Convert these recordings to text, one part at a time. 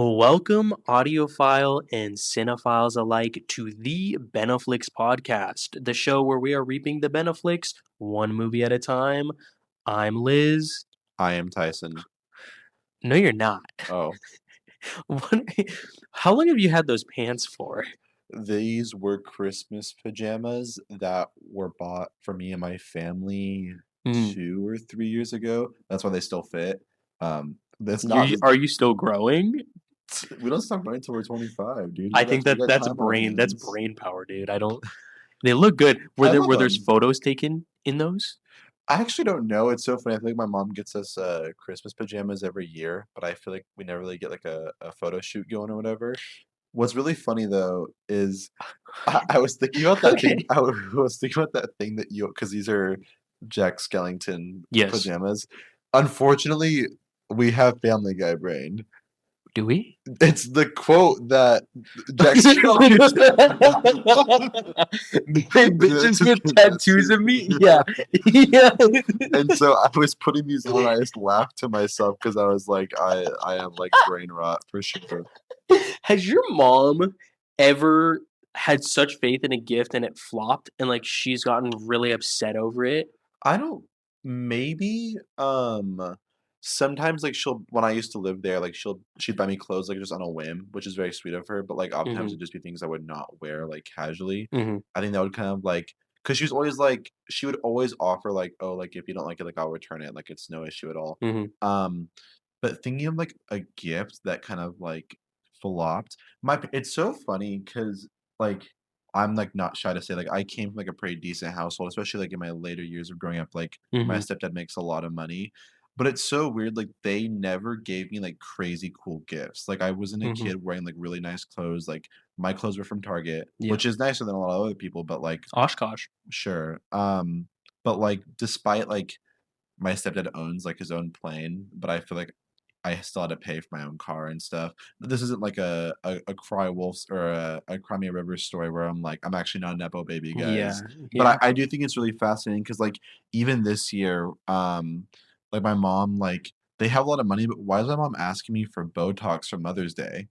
Welcome, audiophile and cinephiles alike, to the Beneflicks podcast, the show where we are reaping the Beneflicks one movie at a time. I'm Liz. I am Tyson. No, you're not. Oh, What, how long have you had those pants for? these were Christmas pajamas that were bought for me and my family Mm. 2 or 3 years ago. That's why they still fit. That's not. You, are you still growing? We don't stop running until we're 25, dude. I We got think we that got that's time on our brain. That's hands. brain power, dude. I don't. They look good. Were I there love were there's them. photos taken in those? I actually don't know. It's so funny. I feel like my mom gets us Christmas pajamas every year, but I feel like we never really get like a photo shoot going or whatever. What's really funny though is I was thinking about that thing. Okay. I was thinking about that thing that you, because these are Jack Skellington Yes. pajamas. Unfortunately, we have Family Guy brain. Do we? It's the quote that Jack Skellington. Big bitches get tattoos of me. Yeah. Yeah. And so I was putting these on. I just laughed to myself because I was like, I am like brain rot for sure. Has your mom ever had such faith in a gift and it flopped and like she's gotten really upset over it? I don't maybe sometimes like she'll when I used to live there like she'd buy me clothes like just on a whim, which is very sweet of her, but like oftentimes Hmm. it'd just be things I would not wear like casually. Hmm. I think that would kind of like because she was always like she would always offer like, oh, like if you don't like it, like I'll return it, like it's no issue at all. Hmm. Um but thinking of like a gift that kind of like flopped, it's so funny because like I'm like not shy to say like I came from like a pretty decent household, especially like in my later years of growing up. Like my Hmm. stepdad makes a lot of money, but it's so weird. Like they never gave me like crazy cool gifts. Like I wasn't a Hmm. kid wearing like really nice clothes. Like my clothes were from Target, Yeah. which is nicer than a lot of other people, but like Oshkosh. sure. But like despite like my stepdad owns like his own plane, but I feel like I still had to pay for my own car and stuff. This isn't like a Cry Wolves or a Cry Me a River story where I'm like, I'm actually not a Nepo baby, Yeah. guys. But Yeah. I do think it's really fascinating because like even this year, like my mom, like they have a lot of money, but why is my mom asking me for Botox for Mother's Day?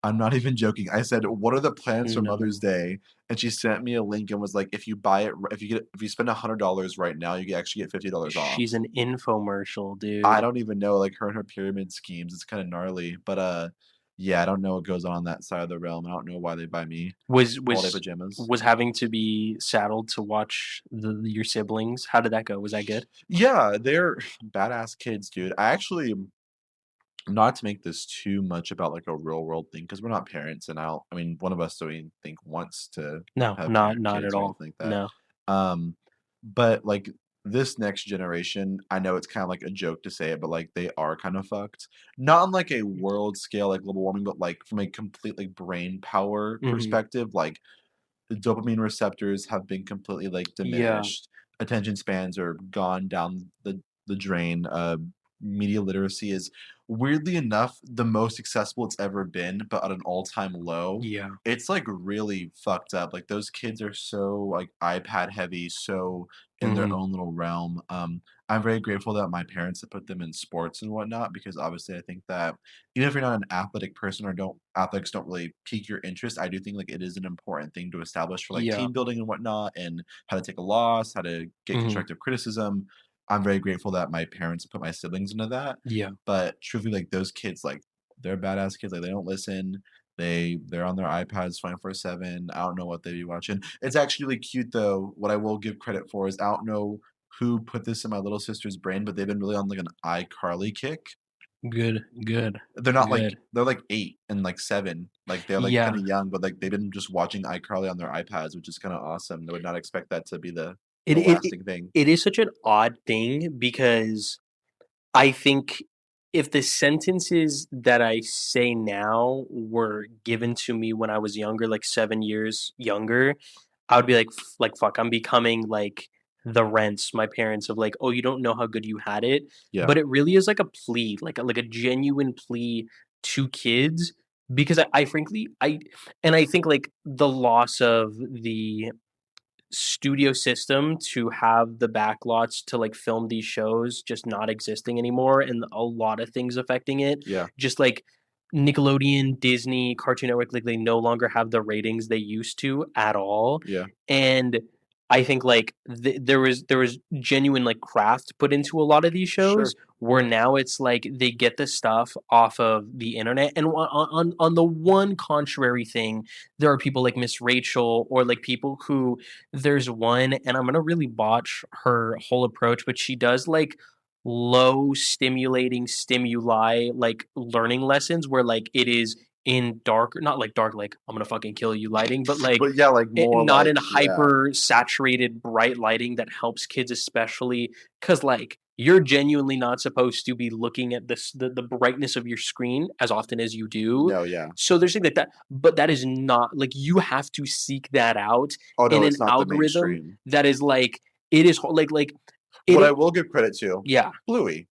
I'm not even joking. I said, "What are the plans for Mother's No. Day?" And she sent me a link and was like, "If you buy it, if you spend $100 right now, you can actually get $50 She's off." an infomercial, I dude. don't even know, like her and her pyramid schemes. It's kind of gnarly, but yeah, I don't know what goes on that side of the realm. I don't know why they buy me Was holiday was pajamas. was having to be saddled to watch your siblings. How did that go? Was that good? Yeah, they're badass kids, dude. I actually not to make this too much about like a real world thing because we're not parents, and I mean, one of us don't even think wants to No, have not at kids or all. anything like that. No. Um, but like this next generation, I know it's kind of like a joke to say it, but like they are kind of fucked. Not on like a world scale, like global warming, but like from a complete like brain power Hmm. perspective, like the dopamine receptors have been completely like Yeah. diminished. Attention spans are gone down the drain. Media literacy is weirdly enough the most accessible it's ever been, but at an all-time low. Yeah. It's like really fucked up. Like those kids are so like iPad heavy, so in their Hmm. own little realm. I'm very grateful that my parents have put them in sports and whatnot because obviously I think that even if you're not an athletic person or don't athletics don't really pique your interest, I do think like it is an important thing to establish for like Yeah. team building and whatnot and how to take a loss, how to get Hmm. constructive criticism. I'm very grateful that my parents put my siblings into that. Yeah. But truthfully, like those kids, like they're badass kids. Like they don't listen. They're on their iPads 24/7. I don't know what they be watching. It's actually really cute though. What I will give credit for is I don't know who put this in my little sister's brain, but they've been really on like an iCarly kick. Good. Good. They're not like Good. they're like 8 and like 7. Like they're like kind Yeah. of young, but like they've been just watching iCarly on their iPads, which is kind of awesome. They would not expect that to be It the it it lasting thing. it is such an odd thing because I think if the sentences that I say now were given to me when I was younger, like 7 years younger, I would be like, like fuck, I'm becoming like the rents, my parents of like, oh, you don't know how good you had it. Yeah. But it really is like a plea, like a genuine plea to kids because I frankly I think like the loss of the studio system to have the backlots to like film these shows just not existing anymore and a lot of things affecting it Yeah. just like Nickelodeon, Disney, Cartoon Network, like they no longer have the ratings they used to at all. Yeah, And I think like there was genuine like craft put into a lot of these sure. shows where now it's like they get the stuff off of the internet. And on the one contrary thing, there are people like Miss Rachel or like people who there's one, and I'm gonna really botch her whole approach, but she does like low stimulating stimuli like learning lessons where like it is in dark, not like dark like I'm gonna fucking kill you lighting, but like But yeah, like more not like in yeah. hyper saturated bright lighting that helps kids, especially because like you're genuinely not supposed to be looking at the brightness of your screen as often as you do. No, yeah. So there's things like that, but that is not like you have to seek that out Oh in no, an it's not the algorithm mainstream. that is like it is like What I it will give credit to, yeah. Bluey.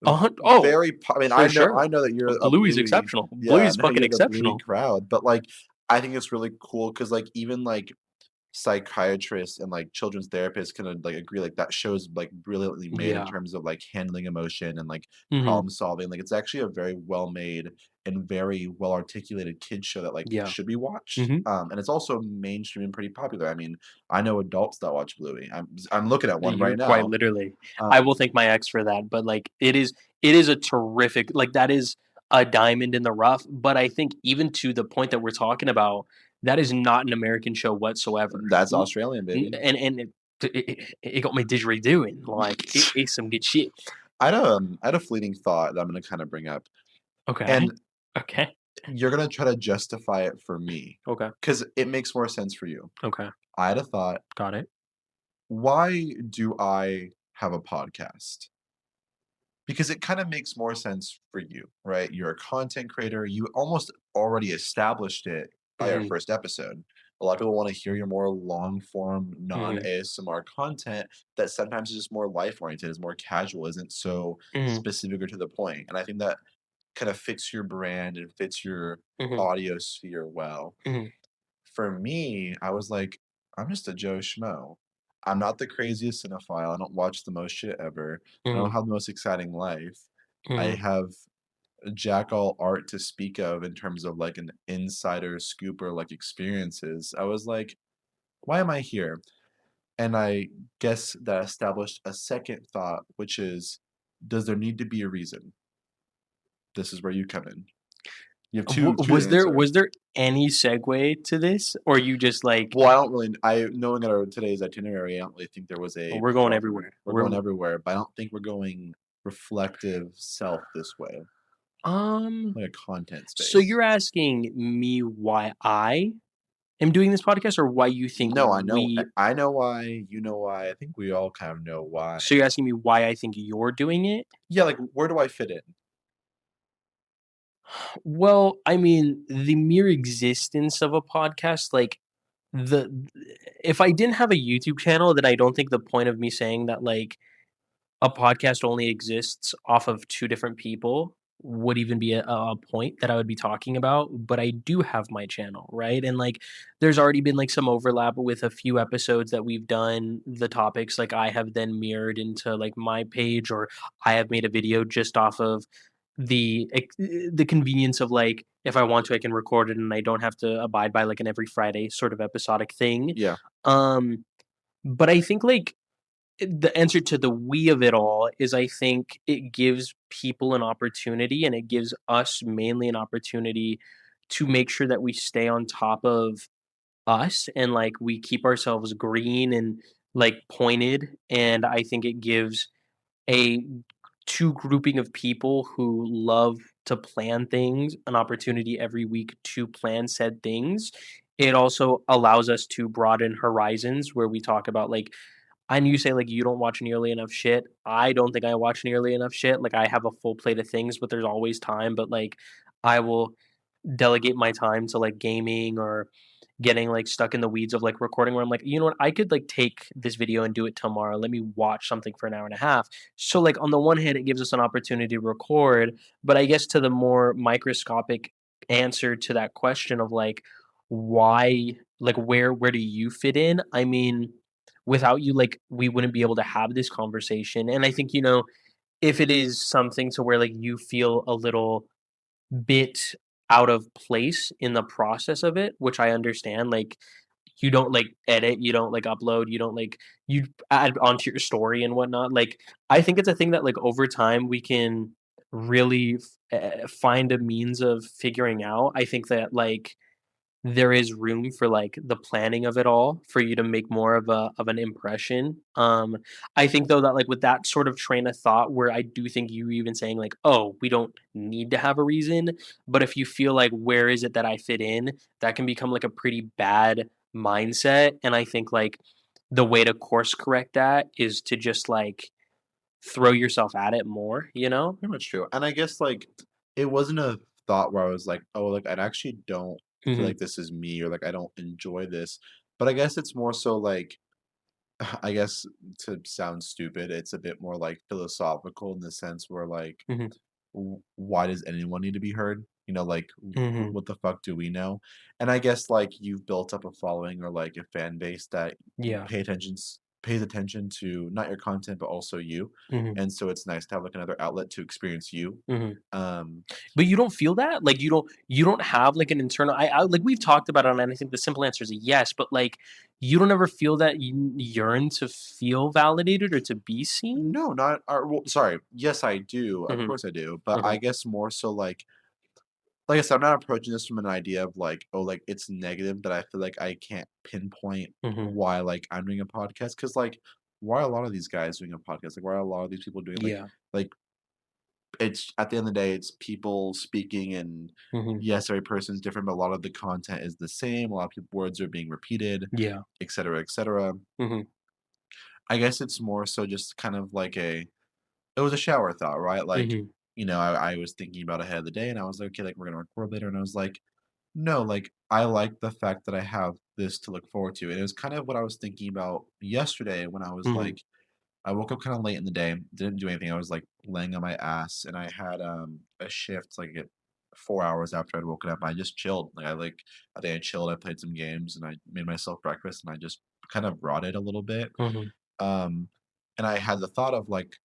Oh, Very I mean, for I sure. know that you're a Bluey's Bluey, exceptional. yeah, I Bluey's know fucking you're the Bluey exceptional. crowd, but, like, I think it's really cool because like, even, like, psychiatrists and, like, children's therapists can, like, agree, like, that show's, like, brilliantly made in Yeah. terms of, like, handling emotion and, like, Mhm. problem solving, like, it's actually a very well-made and very well-articulated kids show that, like, Yeah. should be watched, Mhm. and it's also mainstream and pretty popular, I mean, I know adults that watch Bluey, I'm looking at one You're right quite now, literally. I um will thank my ex for that, but, like, it is a terrific like, that is a diamond in the rough, but I think even to the point that we're talking about, that is not an American show whatsoever. that's L Australian, n baby. and it got my didgeridooing, like, it's some good shit. I had a fleeting thought that I'm gonna kinda bring up, Okay. and Okay. you're gonna try to justify it for me, Okay. because it makes more sense for you. Okay. I had a thought, Got it. why do I have a podcast? Because it kinda makes more sense for you, right? You're a content creator, you almost already established it by our Mhm. first episode. A lot of people wanna hear your more long form, Mhm. non-ASMR content that sometimes is just more life oriented, is more casual, isn't so Mhm. specific or to the point, and I think that kind of fits your brand and fits your Mhm. audio sphere well. Mhm. For me, I was like, I'm just a Joe Schmo. I'm not the craziest cinephile. I don't watch the most shit ever. I don't Mhm. have the most exciting life. I Mhm. have jack all art to speak of in terms of like an insider scoop or like experiences. I was like, why am I here? And I guess that established a second thought, which is, does there need to be a reason? This is where you come in. You have two to Was there answer. was there any segue to this, or you just like Well, I don't really I knowing our today's itinerary, I don't really think there was a we're going proper everywhere? we're going everywhere, but I don't think we're going reflective self this way, Um, like a content so space. you're asking me why I am doing this podcast, or why you think No, I know we? I know why, you know why, I think we all kind of know why. So you're asking me why I think you're doing it? Yeah, like, where do I fit in? Well, I mean, the mere existence of a podcast, like the if I didn't have a YouTube channel, then I don't think the point of me saying that like a podcast only exists off of two different people would even be a point that I would be talking about. But I do have my channel, right? And like, there's already been like some overlap with a few episodes that we've done. The topics like I have then mirrored into like my page, or I have made a video just off of the convenience of like if I want to, I can record it and I don't have to abide by like an every Friday sort of episodic thing. Yeah, Um, but I think like the answer to the we of it all is I think it gives people an opportunity, and it gives us mainly an opportunity to make sure that we stay on top of us and like we keep ourselves green and like pointed. And I think it gives a two grouping of people who love to plan things an opportunity every week to plan said things. It also allows us to broaden horizons where we talk about like and you say, like, you don't watch nearly enough shit. I don't think I watch nearly enough shit. Like, I have a full plate of things, but there's always time. But, like, I will delegate my time to, like, gaming or getting, like, stuck in the weeds of, like, recording where I'm like, you know what? I could, like, take this video and do it tomorrow. Let me watch something for an hour and a half. So, like, on the one hand, it gives us an opportunity to record. But I guess to the more microscopic answer to that question of, like, why, like, where do you fit in? I mean, without you, like, we wouldn't be able to have this conversation. And I think, if it is something to where like you feel a little bit out of place in the process of it, which I understand. Like, you don't like edit, you don't like upload, you don't like you add onto your story and whatnot. Like, I think it's a thing that like over time we can really find a means of figuring out. I think that like there is room for like the planning of it all for you to make more of an impression. I think though that like with that sort of train of thought where I do think you even saying like, oh, we don't need to have a reason, but if you feel like where is it that I fit in, that can become like a pretty bad mindset. And I think like the way to course correct that is to just like throw yourself at it more, you know? Pretty much true. And I guess like it wasn't a thought where I was like, oh, like I actually don't feel Hmm. like this is me or like I don't enjoy this. But I guess it's more so like I guess to sound stupid, it's a bit more like philosophical in the sense where like Hmm. why does anyone need to be heard? You know, like Hmm. what the fuck do we know? And I guess like you've built up a following or like a fan base that Yeah. pays attention to not your content but also you. Hmm. And so it's nice to have like another outlet to experience you. Hmm. Um But you don't feel that? Like, you don't have, like, an internal I like, we've talked about it, and I think the simple answer is a yes, but, like, you don't ever feel that you yearn to feel validated or to be seen? no, not well, sorry. Yes, I do. Of Mhm, course I do. But I mhm, guess more so like I said, I'm not approaching this from an idea of like, oh, like it's negative that I feel like I can't pinpoint mhm. why like I'm doing a podcast. Cause like, why are a lot of these guys doing a podcast? Like, why are a lot of these people doing Yeah. like it's at the end of the day, it's people speaking and Mhm. yes, every person's different, but a lot of the content is the same. A lot of people words are being repeated, Yeah. et cetera, et cetera. Mhm, I guess it's more so just kind of like it was a shower thought, right? Like, mhm. I was thinking about ahead of the day and I was like, okay, like we're gonna record later. And I was like, no, like I like the fact that I have this to look forward to. And it was kind of what I was thinking about yesterday when I was Mhm. like, I woke up kind of late in the day, didn't do anything. I was like laying on my ass and I had a shift like at 4 hours after I'd woken up. I just chilled. I think I chilled, I played some games and I made myself breakfast and I just kind of rotted a little bit. Mhm. Um and I had the thought of like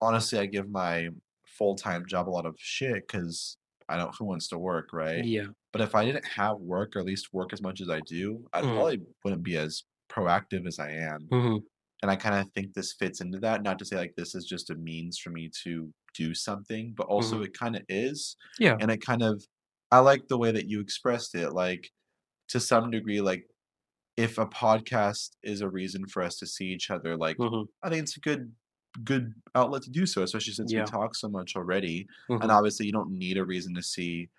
honestly, I give my full-time job a lot of shit because I don't who wants to work, right? Yeah. But if I didn't have work or at least work as much as I do, I Mhm. probably wouldn't be as proactive as I am. Mhm. And I kinda think this fits into that, not to say, like, this is just a means for me to do something, but also Mhm. it kinda is, Yeah. and it kind of I like the way that you expressed it, like, to some degree, like, if a podcast is a reason for us to see each other, like, Mhm. I think it's a good outlet to do so, especially since we Yeah. talk so much already. And Mhm. obviously, you don't need a reason to see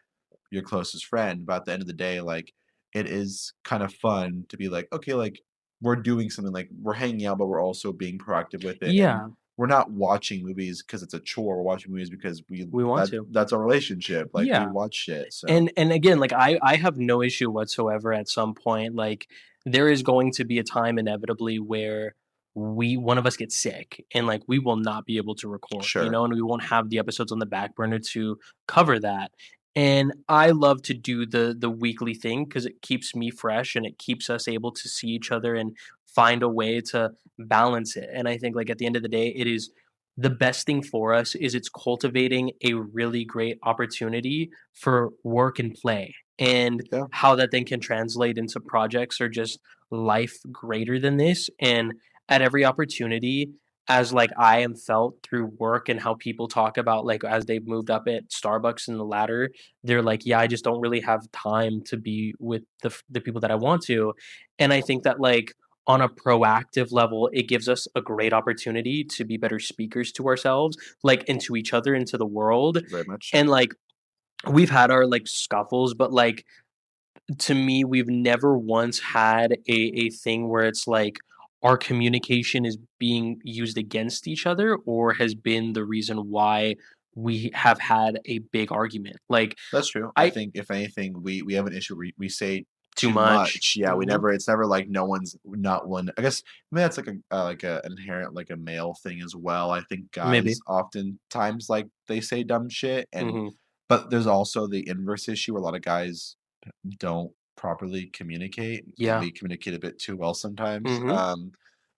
your closest friend, but at the end of the day, like, it is kind of fun to be like, okay, like, we're doing something, like, we're hanging out, but we're also being proactive with it. And Yeah. we're not watching movies because it's a chore. We're watching movies because We want to. that's our relationship. Like, we Yeah. watch shit. So, And again, like I have no issue whatsoever at some point. Like there is going to be a time inevitably where we one of us gets sick and like we will not be able to record, you sure. know, and we won't have the episodes on the back burner to cover that. And I love to do the weekly thing because it keeps me fresh and it keeps us able to see each other and find a way to balance it. And I think like at the end of the day, it is the best thing for us is it's cultivating a really great opportunity for work and play, and Yeah. how that then can translate into projects or just life greater than this. And at every opportunity, as like I am felt through work and how people talk about like as they've moved up at Starbucks in the ladder, they're like, yeah, I just don't really have time to be with the people that I want to. And I think that like on a proactive level, it gives us a great opportunity to be better speakers to ourselves, like, and to each other, into the world. Very much so. And, like, we've had our, like, scuffles, but, like, to me, we've never once had a thing where it's like our communication is being used against each other or has been the reason why we have had a big argument. Like, That's true. I I think if anything, we have an issue we say too too much. much. Yeah, we Mhm. never it's never like no one's not one I guess maybe that's like a inherent like a male thing as well. I think guys Maybe. oftentimes like they say dumb shit and Mhm. but there's also the inverse issue where a lot of guys don't properly communicate. Yeah. Maybe communicate a bit too well sometimes. Mhm.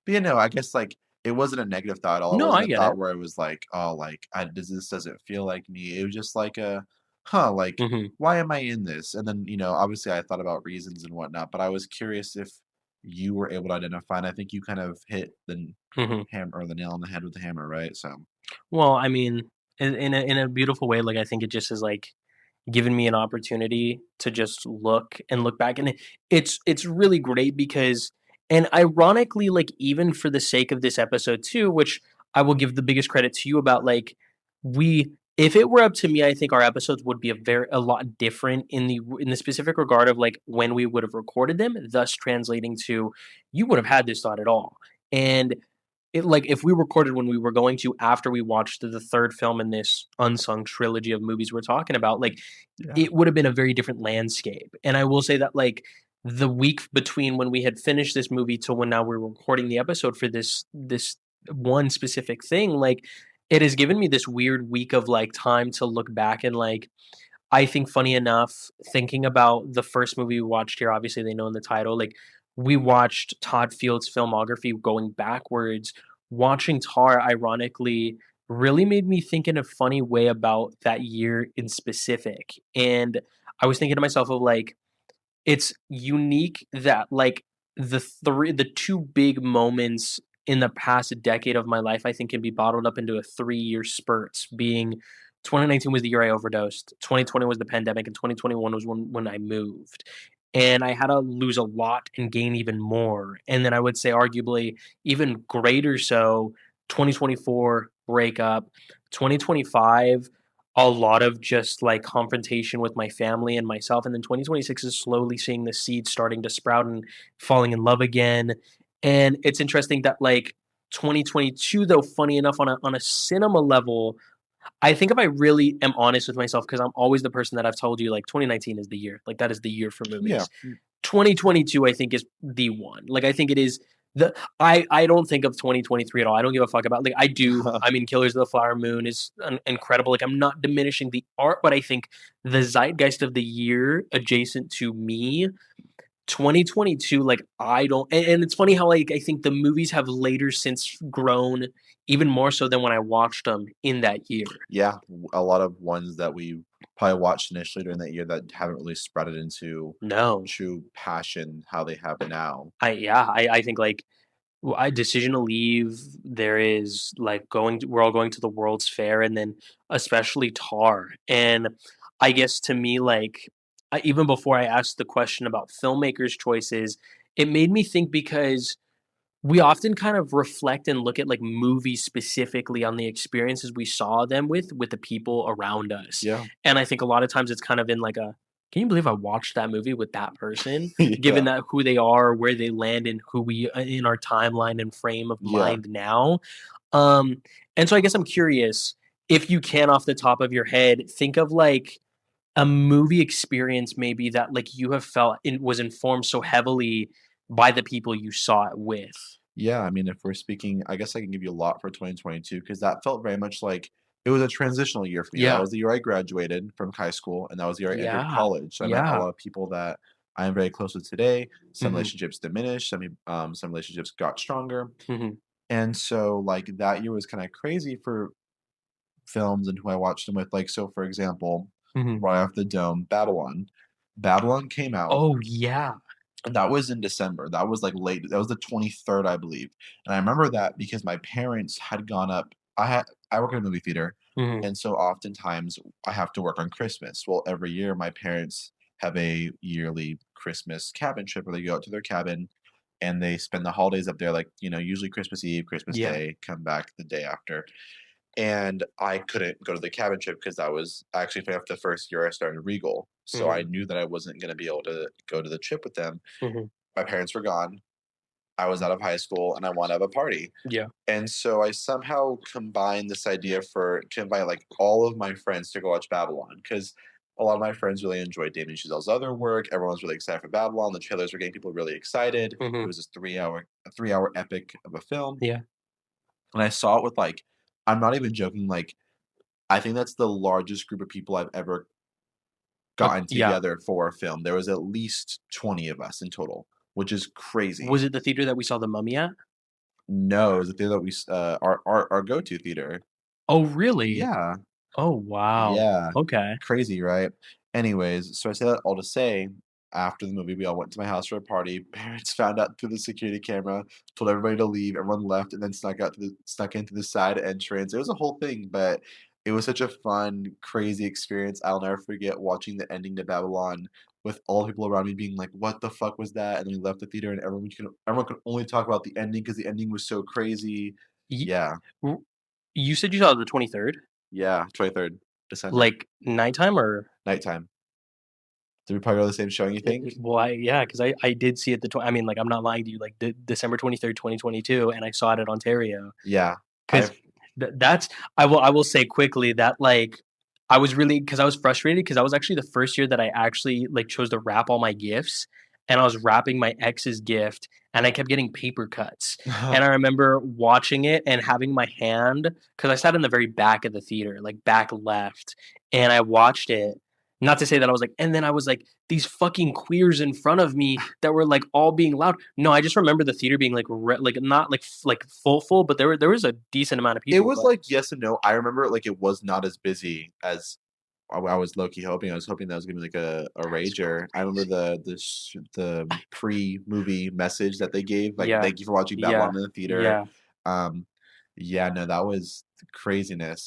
But I guess like it wasn't a negative thought at all. It No, I wasn't a get thought it. where it was like, oh, like this doesn't feel like me. It was just like a huh, like, Mhm, why am I in this? And then, obviously I thought about reasons and whatnot, but I was curious if you were able to identify, and I think you kind of hit the mhm. hammer or the nail on the head with the hammer, right? So, Well, I mean, in a beautiful way, like, I think it just is, like, given me an opportunity to just look back, and it's really great because and ironically, like, even for the sake of this episode too, which I will give the biggest credit to you about, like, we if it were up to me, I think our episodes would be a lot different in the specific regard of, like, when we would have recorded them, thus translating to, you would have had this thought at all, and like, if we recorded when we were going to after we watched the 3rd film in this unsung trilogy of movies we're talking about, like, yeah. it would have been a very different landscape, and I will say that, like, the week between when we had finished this movie to when now we're recording the episode for this one specific thing, like, it has given me this weird week of, like, time to look back and, like, I think funny enough, thinking about the first movie we watched here, obviously they know in the title, like we watched Todd Field's filmography going backwards. Watching Tar, ironically, really made me think in a funny way about that year in specific. And I was thinking to myself of like, it's unique that, like, the 2 big moments in the past decade of my life, I think, can be bottled up into a 3-year spurts, being 2019 was the year I overdosed, 2020 was the pandemic, and 2021 was when I moved. And I had to lose a lot and gain even more. And then I would say arguably even greater so, 2024 breakup, 2025 a lot of just like confrontation with my family and myself. And then 2026 is slowly seeing the seeds starting to sprout and falling in love again. And it's interesting that like 2022, though, funny enough, on a cinema level, I think if I really am honest with myself, because I'm always the person that I've told you like 2019 is the year, like that is the year for Yeah. movies. 2022, I think, is the one. Like, I think it is the I don't think of 2023 at all. I don't give a fuck about like I do. I mean, Killers of the Flower Moon is incredible. Like, I'm not diminishing the art, but I think the zeitgeist of the year adjacent to me, 2022. Like, I don't. And it's funny how like I think the movies have later since grown even more so than when I watched them in that year. Yeah, a lot of ones that we probably watched initially during that year that haven't really spreaded into No, true passion how they have now. I think like I Decision to Leave, there is, like, we're all going to the World's Fair, and then especially Tar, and I guess to me, like, even before I asked the question about filmmakers' choices, it made me think because we often kind of reflect and look at, like, movies specifically on the experiences we saw them with the people around us, Yeah. and I think a lot of times it's kind of in, like, a, "Can you believe I watched that movie with that person?" Given Yeah. that who they are, where they land, and who we in our timeline and frame of Yeah. mind now, um, and so I guess I'm curious, if you can, off the top of your head, think of, like, a movie experience maybe that, like, you have felt was informed so heavily by the people you saw it with. Yeah, I mean, if we're speaking, I guess I can give you a lot for 2022 because that felt very much like it was a transitional year for me. That Yeah. was the year I graduated from high school, and that was the year I entered Yeah. college. So I met a Yeah. lot of people that I am very close with today. Some Mhm. relationships diminished, some relationships got stronger. Mhm. And so, like, that year was kinda crazy for films and who I watched them with, like, so, for example, Mhm. right off the dome, Babylon. Babylon came out, Oh, yeah. and that was in December, that was, like, late that was the 23rd, I believe, and I remember that because my parents had gone up I work in a movie theater, Mhm. and so oftentimes I have to work on Christmas. Well, every year, my parents have a yearly Christmas cabin trip where they go out to their cabin and they spend the holidays up there, like, usually Christmas Eve, Christmas Yeah. Day, come back the day after. And I couldn't go to the cabin trip because that was actually after the first year I started Regal. So I Mhm. knew that I wasn't going to be able to go to the trip with them. Mhm. My parents were gone. I was out of high school and I wanted to have a party. Yeah. And so I somehow combined this idea to invite like all of my friends to go watch Babylon because a lot of my friends really enjoyed Damien Chazelle's other work. Everyone was really excited for Babylon. The trailers were getting people really excited. It Mhm. was this a 3 hour epic of a film. Yeah. And I saw it with like, I'm not even joking, like I think that's the largest group of people I've ever gotten Yeah. together for a film. There was at least 20 of us in total, which is Was crazy. it the theater that we saw The Mummy at? No, it was the theater that our go-to theater. Oh, really? Yeah. Oh, wow. Yeah. Okay. Crazy, right? Anyways, so I say that all to say, after the movie, we all went to my house for a party. Parents found out through the security camera, told everybody to leave. Everyone left, and then snuck into the side entrance. It was a whole thing, but it was such a fun, crazy experience. I'll never forget watching the ending to Babylon with all the people around me being like, "What the fuck was that?" And then we left the theater, and everyone could only talk about the ending because the ending was so crazy. Ye Yeah, r You said you saw it the 23rd? yeah, 23rd December, Like, nighttime or nighttime. Did we probably go to the same showing, you think? well, yeah, 'cause I did see it I mean, like, I'm not lying to you, like, December 23rd, 2022, and I saw it at Ontario. Yeah. 'Cause I've that's I will say quickly that, like, I was really 'cause I was frustrated 'cause that was actually the first year that I actually, like, chose to wrap all my gifts, and I was wrapping my ex's gift, and I kept getting paper cuts, and I remember watching it and having my hand 'cause I sat in the very back of the theater, like, back left, and I watched it. Not to say that I was like and then I was like, "These fucking queers in front of me that were, like, all being loud." No, I just remember the theater being, like, like, not, like, full, but there was a decent amount of It people, was but like yes and no. I remember, like, it was not as busy as I was low-key hoping. I was hoping that was gonna be, like, a that's rager. I remember the pre-movie message that they gave, like, yeah. "Thank you for watching Yeah. Babylon in the theater." Yeah. Um, yeah, no, that was craziness.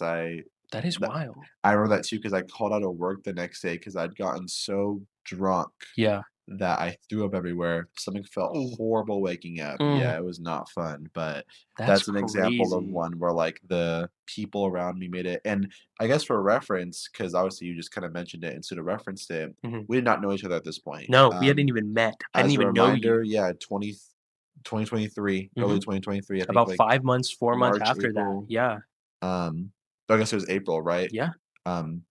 That is That wild. I remember that too because I called out of work the next day because 'cause I'd gotten so drunk Yeah. that I threw up everywhere. Stomach felt Oh, horrible waking up. mm, Yeah, it was not fun, but that's that's an example of crazy. one where, like, the people around me made it and I guess for reference, because obviously you just kinda mentioned it and sort of referenced it, Mhm. we did not know each other at this point. No, we hadn't even met. I didn't As a even know reminder, you. yeah, 2023, early Mhm. 2023, I think, About like, 5 months, 4 months March, after that. April, Yeah. um, I guess it was April, right? Yeah. Um,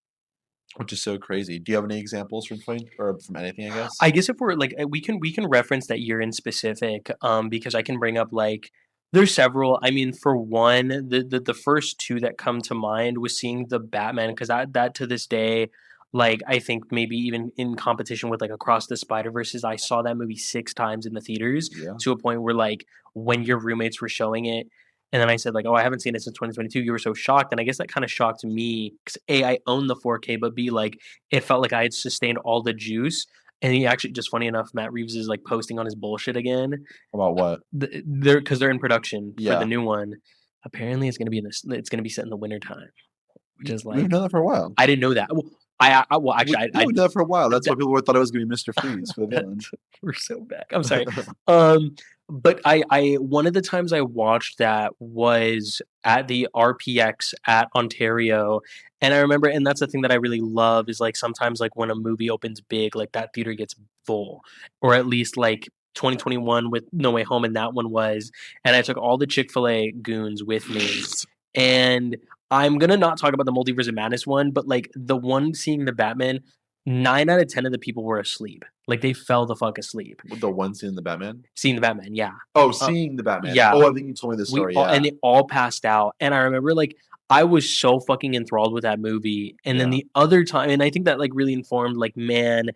which is so crazy. Do you have any examples from 20 or from anything, I I guess? guess if we're like, we can reference that year in specific, because I can bring up like there's several. I mean, for one, the first two that come to mind was seeing the Batman because that to this day, like I think maybe even in competition with like Across the Spider Verses, I saw that movie 6 times in the theaters Yeah. to a point where like when your roommates were showing it. And then I said like, "Oh, I haven't seen it since 2022." You were so shocked, and I guess that kind of shocked me because A, I own the 4K, but B, like it felt like I had sustained all the juice. And he actually, just funny enough, Matt Reeves is like posting on his bullshit again. About what? They're because they're in production for the Yeah. new one. Apparently, it's gonna be in this. It's gonna be set in the winter time, which is We've like known that for a while. I didn't know that. Well, well actually Yeah, we've known that for a while. That's why that, people were thought it was gonna be Mr. Freeze for the that villain. we're so back. I'm sorry. But I one of the times I watched that was at the RPX at Ontario, and I remember, and that's the thing that I really love is like sometimes like when a movie opens big, like that theater gets full, or at least like 2021 with No Way Home, and that one was, and I took all the Chick-fil-A goons with me, and I'm gonna not talk about the Multiverse of Madness one, but like the one seeing the Batman, 9 out of 10 of the people were asleep. Like they fell the fuck asleep The one scene in the Batman? seeing the Batman. Yeah, Oh, uh, seeing the Batman. yeah. Oh, I think you told me this We story, all and yeah. they all passed out, and I remember like I was so fucking enthralled with that movie. And then Yeah, the other time, and I think that like really informed like man.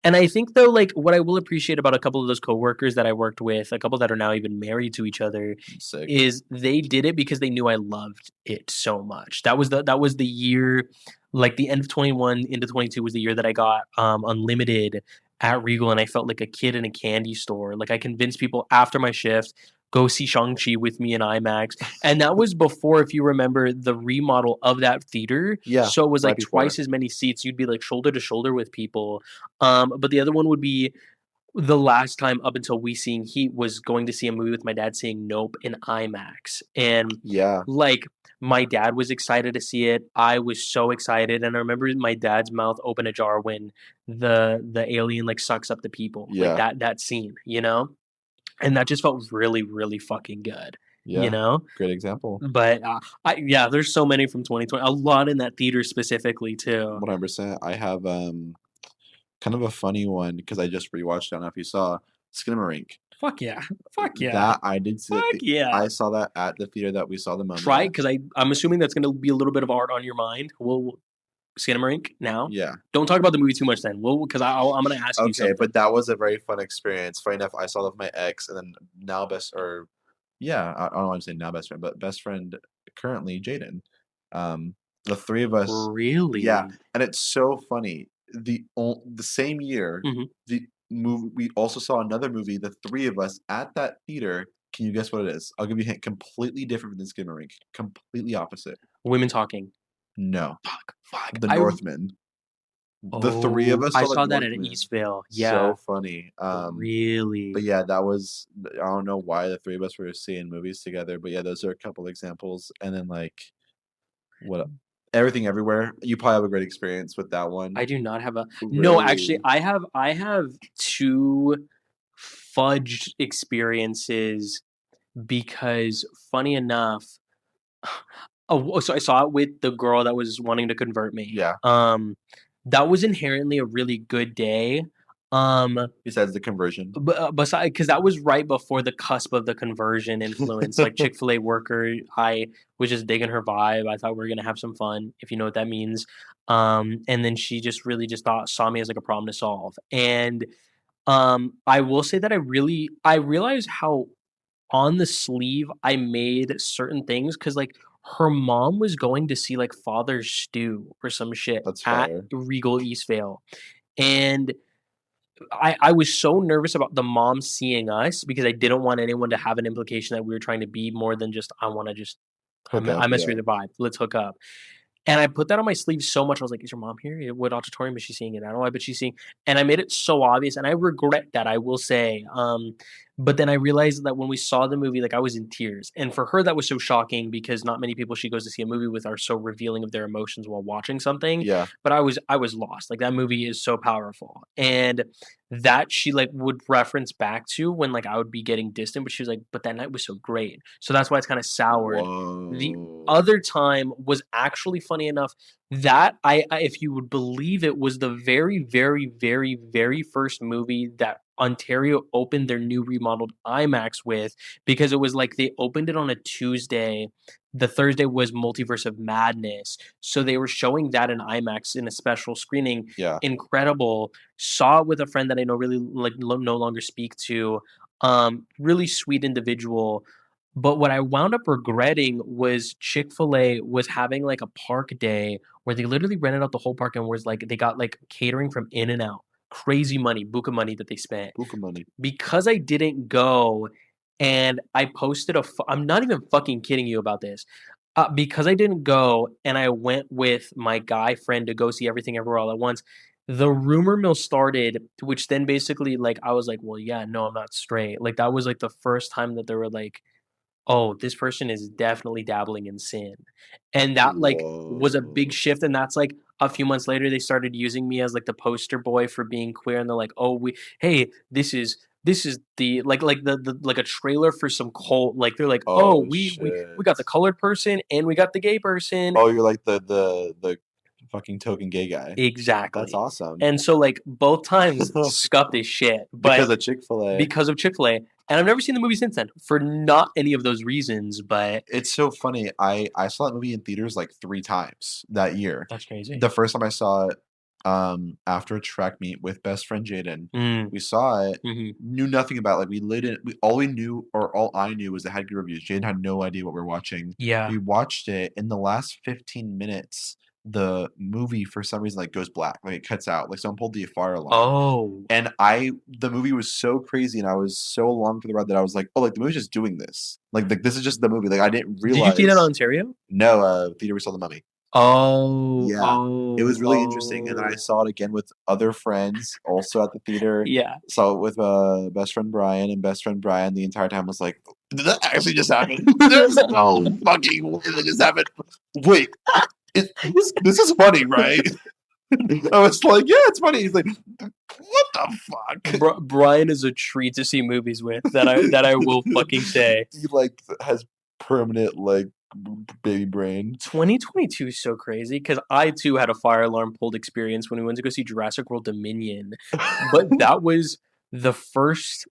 And I think though, like what I will appreciate about a couple of those coworkers that I worked with, a couple that are now even married to each other, sick. is they did it because they knew I loved it so much. That was the year, like the end of 21 into 22 was the year that I got unlimited at Regal, and I felt like a kid in a candy store. Like I convinced people after my shift go see Shang-Chi with me in IMAX. And that was before, if you remember, the remodel of that theater. Yeah, So it was right like before. twice as many seats. You'd be like shoulder to shoulder with people. But the other one would be the last time up until we seeing Heat was going to see a movie with my dad seeing Nope in IMAX. And Yeah, like my dad was excited to see it. I was so excited. And I remember my dad's mouth open ajar when the alien like sucks up the people. Like yeah, that scene, you know? And that just felt really, really fucking good, you yeah. know? Great example. But, yeah, there's so many from 2020, a lot in that theater specifically too. 100%. I have, kind of a funny one because I just rewatched it. I don't know if you saw Skinamarink. Fuck yeah. Fuck yeah. That I did see Fuck that yeah. I saw that at the theater that we saw the Try Mummy it at. because I'm assuming that's gonna be a little bit of art on your mind. We'll Skinamarink now. Yeah. Don't talk about the movie too much then. We'll because I'm gonna ask you Okay, something. but that was a very fun experience. Funny enough, I saw that with my ex, and then now best or yeah, I don't want to say now best friend, but best friend currently, Jaden. Um, The 3 of us, yeah, Really? and it's so funny. The same year, Mhm. the movie we also saw another movie, the 3 of us at that theater. Can you guess what it is? I'll give you a hint. Completely different from the Skinamarink. Completely opposite. Women talking. No. Fuck. The Northman. The 3 of Oh, us I saw The saw that at Northman. Eastvale. So Yeah. funny. But Really? yeah, that was I don't know why the 3 of us were seeing movies together, but yeah, those are a couple examples, and then, like, what Everything Everywhere. You probably have a great experience with that one. I do not have a no, actually, Really? I have 2 fudged experiences because funny enough so I saw it with the girl that was wanting to convert me. Yeah. That was inherently a really good day. Um, Besides the conversion. but beside, because that was right before the cusp of the conversion influence, like Chick-fil-A worker, I was just digging her vibe. I thought we were gonna have some fun, if you know what that means. And then she just really just saw me as like a problem to solve. And I will say that I realized how on the sleeve I made certain things because like her mom was going to see like Father Stew or some shit That's at fire. Regal Eastvale. And I was so nervous about the mom seeing us because I didn't want anyone to have an implication that we were trying to be more than just I want to just Hook up, I mess yeah. with the vibe. Let's hook up. And I put that on my sleeve so much. I was like, "Is your mom here? What auditorium is she seeing it? I don't know why, but she's seeing." And I made it so obvious, and I regret that. I will say. But then I realized that when we saw the movie, like I was in tears, and for her that was so shocking because not many people she goes to see a movie with are so revealing of their emotions while watching something. Yeah. But I was lost. Like that movie is so powerful, and that she like would reference back to when like I would be getting distant, but she was like, "But that night was so great." So that's why it's kind of soured. The Whoa. other time was actually funny enough that I if you would believe it was the very, very, very, very first movie that Ontario opened their new remodeled IMAX with because it was like they opened it on a Tuesday. The Thursday was Multiverse of Madness. So they were showing that in IMAX in a special screening. Yeah. Incredible. Saw it with a friend that I know really like no longer speak to. Really sweet individual. But what I wound up regretting was Chick-fil-A was having like a park day where they literally rented out the whole park and was like they got like catering from In and Out. Crazy money, buku money that they spent. Buku money. Because I didn't go and I posted I'm not even fucking kidding you about this. Because I didn't go and I went with my guy friend to go see Everything Everywhere All at Once, the rumor mill started, which then basically like I was like, well, yeah, no, I'm not straight. Like that was like the first time that they were like, oh, this person is definitely dabbling in sin. And that like was a big Whoa. shift. And that's like a few months later, they started using me as like the poster boy for being queer. And they're like, oh, hey, this is the like like a trailer for some cult. Like they're like, oh, Oh, we got the shit. colored person and we got the gay person. Oh, you're like the fucking token gay guy. That's Exactly. awesome. And so like both times scuffed as shit. Because But of Chick-fil-A. because of Chick-fil-A. And I've never seen the movie since then for not any of those reasons, but It's so funny. I saw that movie in theaters like 3 times that year. that's crazy. The first time I saw it, after a track meet with best friend Jaden, Mm, we saw it, mhm. knew nothing about it, like, we lit it we all we knew or all I knew was it had good reviews. Jaden had no idea what we were watching. Yeah. We watched it. In the last 15 minutes, the movie for some reason, like, goes black, like, it cuts out, like, someone pulled the fire alarm. Oh. And the movie was so crazy and I was so along for the ride that I was like, "Oh, like, the movie's just doing this. Like, this is just the movie." Like, I didn't Did you see it in realize. Ontario? No, theater we saw The Mummy. Oh, Yeah. It was oh, really interesting, and then I oh. saw it again with other friends also at the theater. Yeah. Saw it with, best friend Brian, and best friend Brian the entire time was like, "Did that actually just happen? There's no fucking way that just happened. Wait, this is funny, right?" I was like, "Yeah, it's funny." He's like, "What the fuck?" Brian is a treat to see movies with, that I will fucking say. He, like, has permanent, like, baby brain. 2022 is so crazy because I too had a fire alarm pulled experience when we went to go see Jurassic World Dominion, but that was the first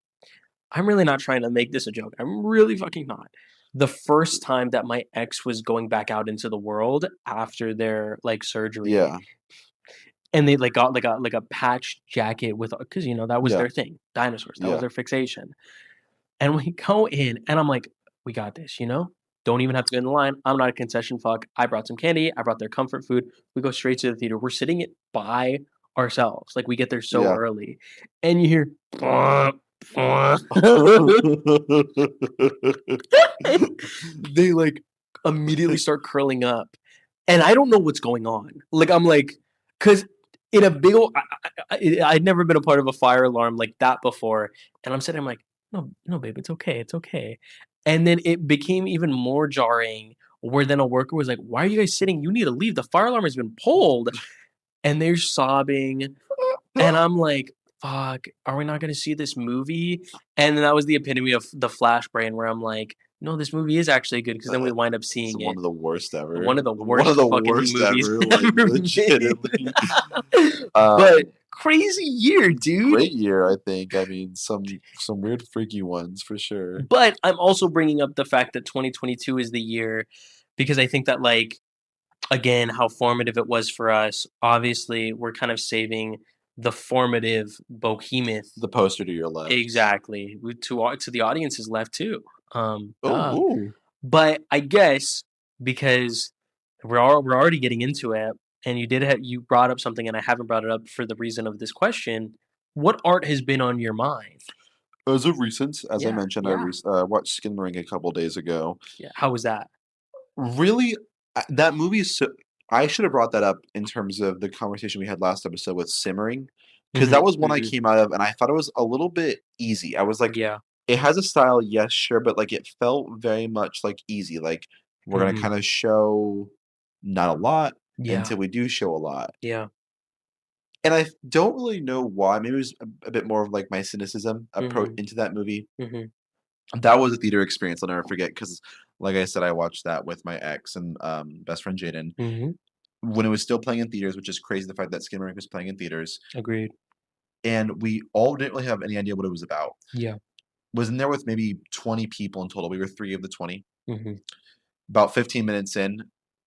I'm really not trying to make this a joke. I'm really fucking not. The first time that my ex was going back out into the world after their like surgery, Yeah, and they like got like a patch jacket with because that was yeah, their thing, dinosaurs. That was yeah. their fixation. And we go in, and I'm like, we got this. Don't even have to go in the line. I'm not a concession fuck. I brought some candy. I brought their comfort food. We go straight to the theater. We're sitting it by ourselves. Like we get there so Yeah. early, and you hear, they like immediately start curling up, and I don't know what's going on. Like I'm like, because in a big old, I'd never been a part of a fire alarm like that before, and I'm sitting, I'm like, no, no, babe, it's okay, it's okay. And then it became even more jarring, where then a worker was like, "Why are you guys sitting? You need to leave. The fire alarm has been pulled." And they're sobbing, and I'm like, "Fuck, are we not gonna see this movie?" And then that was the epitome of the Flash brain, where I'm like, "No, this movie is actually good." Because then we wind up It's seeing one it. of the worst ever. One of the One of worst the fucking worst movies ever, like, ever made. legitimately. But Um, crazy year, dude. Great year, I think. I mean, some weird freaky ones for sure. But I'm also bringing up the fact that 2022 is the year because I think that, like, again, how formative it was for us. Obviously, we're kind of saving the formative behemoth. The poster to your left. Exactly. To the audience's left too. Oh, ooh. But I guess because we're already getting into it, and you brought up something, and I haven't brought it up for the reason of this question. What art has been on your mind? As of recent, as I Yeah, mentioned, yeah, watched Skin Ring a couple days ago. yeah. How was that? Really, that movie is so I should have brought that up in terms of the conversation we had last episode with Simmering, because that Mhm, was one I mhm. came out of, and I thought it was a little bit easy. I was like, Yeah. it has a style, yes, sure, but, like, it felt very much, like, easy, like, we're gonna Mhm. kinda show not a lot Yeah, until we do show a lot. yeah. And I don't really know why, maybe it was a bit more of, like, my cynicism approach Mhm, into that movie. mhm, That was a theater experience I'll never forget because, like I said, I watched that with my ex and, best friend Jaden mhm. when it was still playing in theaters, which is crazy the fact that Skinamarink was playing in theaters, Agreed. and we all didn't really have any idea what it was about. Yeah. Was in there with maybe 20 people in total, we were 3 of the 20. Mhm. About 15 minutes in,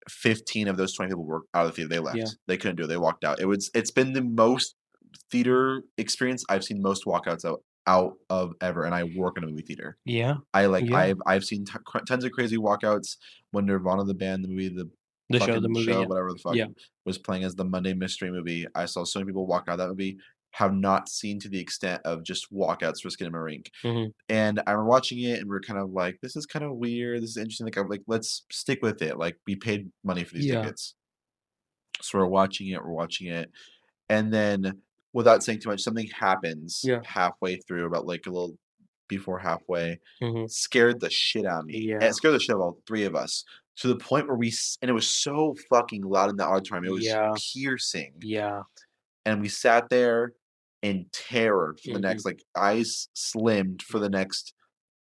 15 of those 20 people were out of the theater, they Yeah. left. They couldn't do it, they walked out. It's been the most theater experience I've seen most walkouts out of ever, and I work in a movie theater. Yeah. Yeah. I've seen tons of crazy walkouts when Nirvana the band, the movie, the The show, the fucking movie, show, yeah. whatever the fuck, Yeah. was playing as the Monday Mystery Movie. I saw so many people walk out of that movie, have not seen to the extent of just walkouts for Skinamarink. Mhm. And I remember watching it, and we're kind of like, "This is kind of weird. This is interesting." Like, I'm like, "Let's stick with it." Like, we paid money for these Yeah. tickets, so we're watching it, and then, without saying too much, something happens Yeah. halfway through, about, like, a little before halfway, Mhm. scared the shit out of me, and Yeah. it scared the shit out of all 3 of us, to the point where and it was so fucking loud in the auditorium, it was Yeah. piercing, Yeah. and we sat there in terror for the Mhm. next, like, eyes slimmed for the next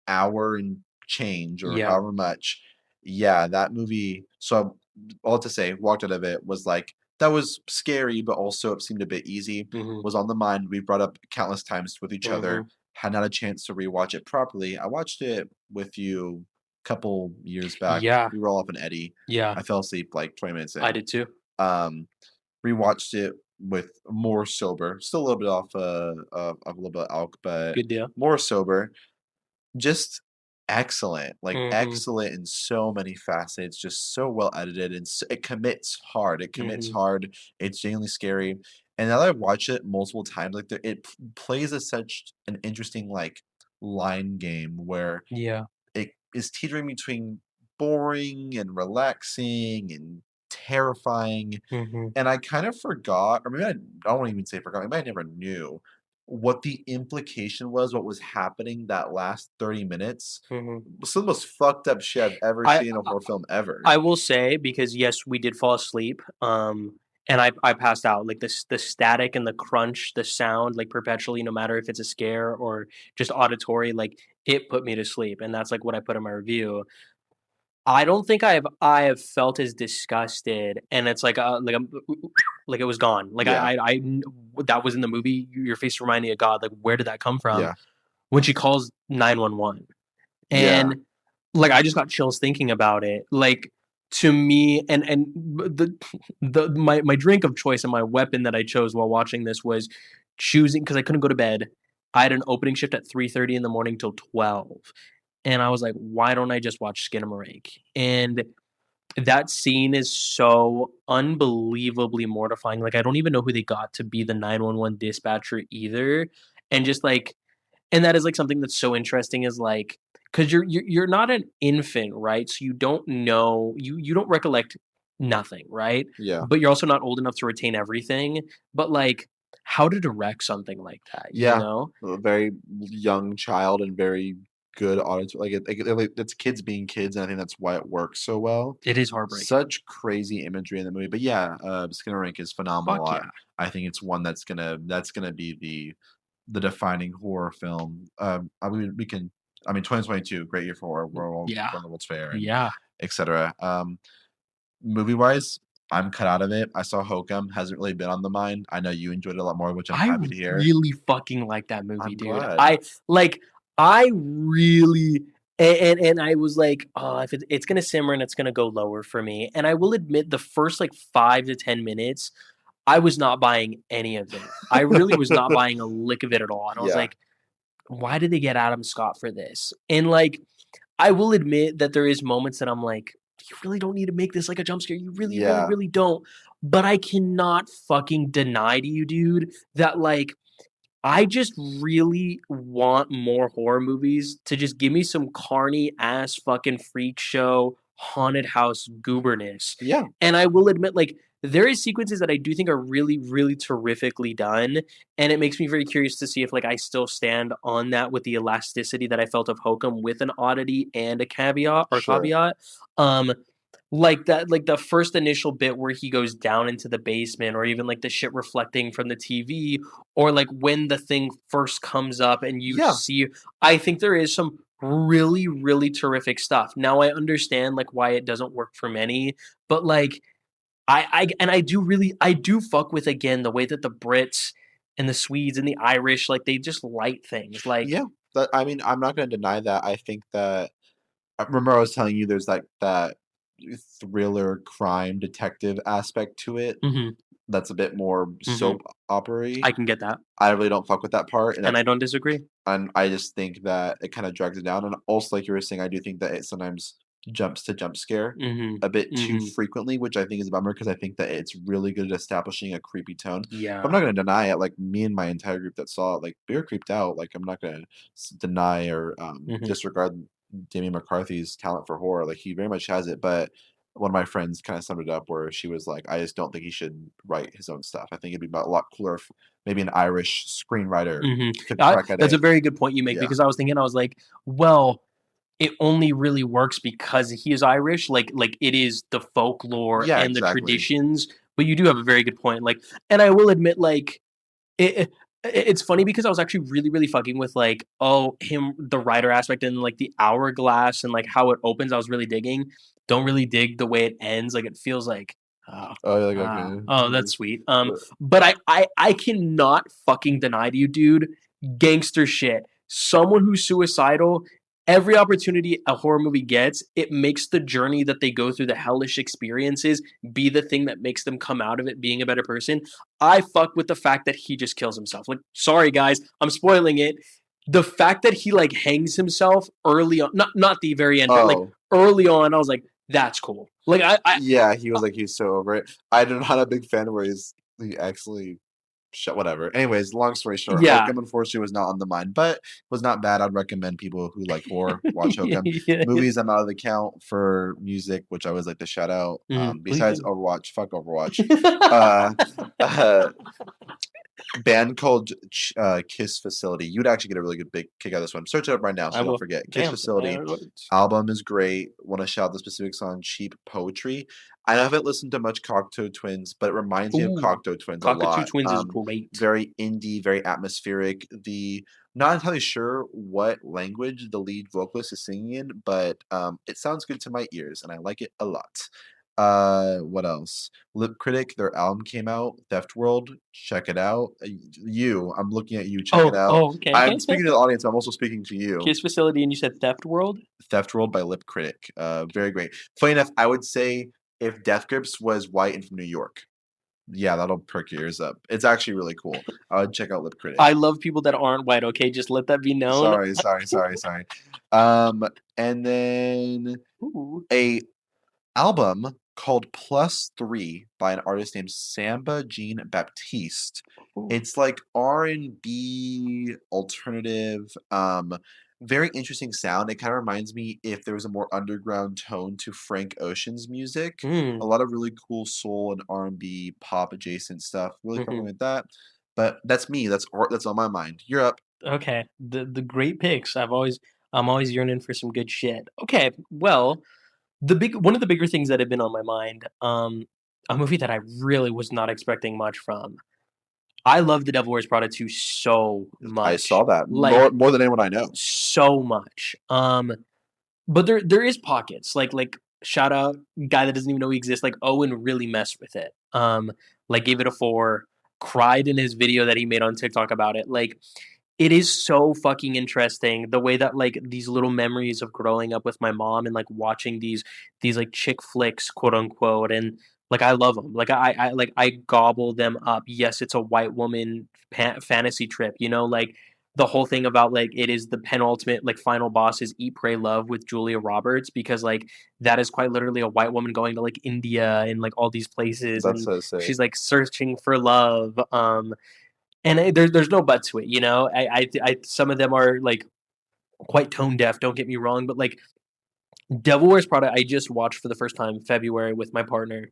hour and change or Yeah. however much. Yeah, that movie, so all to say, walked out of it, was like, that was scary, but also it seemed a bit easy, Mhm. was on the mind, we brought up countless times with each other, Mhm. had not a chance to rewatch it properly. I watched it with you a couple years back. Yeah. We were all up in Eddie. Yeah. I fell asleep like 20 minutes I in. did too. Um, Rewatched it with more sober, still a little bit off, of a little bit of alk, but Good deal. more sober. Just excellent, like, Mhm. excellent in so many facets, just so well edited, and it commits hard, Mhm. it's genuinely scary, and now that I've watched it multiple times, like, plays as such an interesting, like, line game where Yeah. it is teetering between boring and relaxing and terrifying, Mhm. and I kind of forgot, or maybe I won't even say forgot, maybe I never knew what the implication was, what was happening that last 30 minutes. Mhm. Some of the most fucked up shit I've ever I seen in a horror film ever. I will say, because yes, we did fall asleep, and I passed out. Like the static and the crunch, the sound, like perpetually, no matter if it's a scare or just auditory, like it put me to sleep, and that's like what I put in my review. I don't think I have felt as disgusted, and it's like I'm like it was gone. Like Yeah, that was in the movie. Your face reminded me of God. Like where did that come from? yeah, When she calls 911. yeah, And, like, I just got chills thinking about it. Like, to me and my drink of choice and my weapon that I chose while watching this was choosing, because I couldn't go to bed. I had an opening shift at 3:30 in the morning till 12. and I was like, why don't I just watch Skinamarink? And that scene is so unbelievably mortifying. Like, I don't even know who they got to be the 911 dispatcher either. And just like, and that is like something that's so interesting is like, because you're not an infant, right? So you don't know, you don't recollect nothing, right? Yeah. But you're also not old enough to retain everything. But like, how to direct something like that, you Yeah. know? A very young child and very good auditory like, it's kids being kids, and I think that's why it works so well. It is heartbreaking. Such crazy imagery in the movie, but yeah, Skinamarink is phenomenal. Fuck I yeah. I think it's one that's gonna be the defining horror film. I mean, we can I mean, 2022, great year for horror. Yeah. We're on the World's Fair and Yeah. etc. Movie-wise, I'm cut out of it. I saw Hokum, hasn't really been on the mind. I know you enjoyed it a lot more, which I'm I happy to hear. really fucking like that movie, I'm dude. glad. Like, I really and I was like, "Oh, if it's gonna simmer and it's gonna go lower for me." And I will admit the first, like, 5 to 10 minutes, I was not buying any of it. I really was not buying a lick of it at all, and I was Yeah, like, "Why did they get Adam Scott for this?" And, like, I will admit that there is moments that I'm like, "You really don't need to make this like a jump scare. You really, really, yeah, really don't." But I cannot fucking deny to you, dude, that, like, I just really want more horror movies to just give me some carny ass fucking freak show, haunted house gooberness. yeah, And I will admit, like, there is sequences that I do think are really, really terrifically done. And it makes me very curious to see if like I still stand on that with the elasticity that I felt of Hokum with an oddity and a caveat or sure. caveat. Um, like that, like the first initial bit where he goes down into the basement, or even like the shit reflecting from the TV, or like when the thing first comes up and you Yeah, see, I think there is some really, really terrific stuff. Now I understand like why it doesn't work for many, but like and I do fuck with again the way that the Brits and the Swedes and the Irish like they just light things like yeah. That I mean, I'm not gonna deny that. I think that I remember I was telling you there's, like, that thriller crime detective aspect to it mhm, that's a bit more mhm, soap opery. I can get that, I really don't fuck with that part, and and that's I don't disagree. and I just think that it kinda drags it down, and also, like you were saying, I do think that it sometimes jumps to jump scare Mhm, a bit too mhm, frequently, which I think is a bummer because I think that it's really good at establishing a creepy tone. But I'm yeah, not gonna deny it, like, me and my entire group that saw it, like, we were creeped out, like, I'm not gonna deny or, mhm. disregard Damian McCarthy's talent for horror, like, he very much has it, but one of my friends kinda summed it up where she was like, "I just don't think he should write his own stuff. I think it'd be about a lot cooler if maybe an Irish screenwriter Mhm. could crack at That's a it." very good point you make Yeah. because I was thinking, I was like, well, it only really works because he is Irish. Like it is the folklore Yeah, and the exactly. traditions. But you do have a very good point. Like, and I will admit, like, it's funny because I was actually really, really fucking with like, oh, him, the writer aspect and like the hourglass and like how it opens. I was really digging. Don't really dig the way it ends. Like it feels like, oh, Oh, you're like, "Okay." oh, that's sweet. But But I cannot fucking deny to you, dude, gangster shit. Someone who's suicidal, every opportunity a horror movie gets, it makes the journey that they go through, the hellish experiences, be the thing that makes them come out of it being a better person. I fuck with the fact that he just kills himself. Like, sorry guys, I'm spoiling it. The fact that he like hangs himself early on, not the very end, but like oh, early on, I was like, that's cool. Like yeah, he was like, he's so over it. I'm not a big fan where he actually shut whatever. Anyways, long story short, yeah. Hokum unfortunately was not on the mind, but was not bad. I'd recommend people who like horror watch Hokum. Yeah. Movies, I'm out of the count for music, which I always like to shout out. Mhm. Please Besides do. Overwatch, fuck Overwatch. Uh, uh, Band called Kiss Facility. You'd actually get a really good big kick out of this one. Search it up right now I so you don't will. forget. Kiss Damn. Facility album is great. Want to shout the specifics on Cheap Poetry. I haven't listened to much Cocteau Twins, but it reminds me of Ooh, Cocteau Twins a Cockatoo lot. Twins is great. Very indie, very atmospheric. The not entirely sure what language the lead vocalist is singing in, but it sounds good to my ears, and I like it a lot. What else? Lip Critic, their album came out, Theft World, check it out. I'm looking at you, check it Oh, out. oh, okay. I'm speaking to the audience, I'm also speaking to you. Kiss Facility, and you said Theft World? Theft World by Lip Critic, very great. Funny enough, I would say if Death Grips was white and from New York. Yeah, that'll perk your ears up. It's actually really cool. I would check out Lip Critic. I love people that aren't white, okay? Just let that be known. Sorry. Um, and then Ooh. a album called Plus Three by an artist named Samba Jean Baptiste. Ooh. It's like R&B alternative, very interesting sound. It kind of reminds me if there was a more underground tone to Frank Ocean's music. A Mm. lot of really cool soul and R&B pop adjacent stuff. Really fucking Mhm. with that. But that's me. That's on my mind. You're up. Okay. The great picks. I'm always yearning for some good shit. Okay. Well, the big one of the bigger things that have been on my mind, a movie that I really was not expecting much from. I love The Devil Wears Prada 2 so I saw much. that Like more than anyone I know. so much. But there is pockets. Like shout out guy that doesn't even know he exists. Like Owen really messed with it. Like gave it a 4, cried in his video that he made on TikTok about it. Like it is so fucking interesting the way that like these little memories of growing up with my mom and like watching these like chick flicks, quote unquote, and like I love them. Like I gobble them up. Yes, it's a white woman fantasy trip. You know, like the whole thing about like it is the penultimate like final boss is Eat Pray Love with Julia Roberts because like that is quite literally a white woman going to like India and like all these places That's and so sick. she's like searching for love. And there's no but to it, you know. Some of them are like quite tone deaf. Don't get me wrong, but like Devil Wears Prada, I just watched for the first time in February with my partner.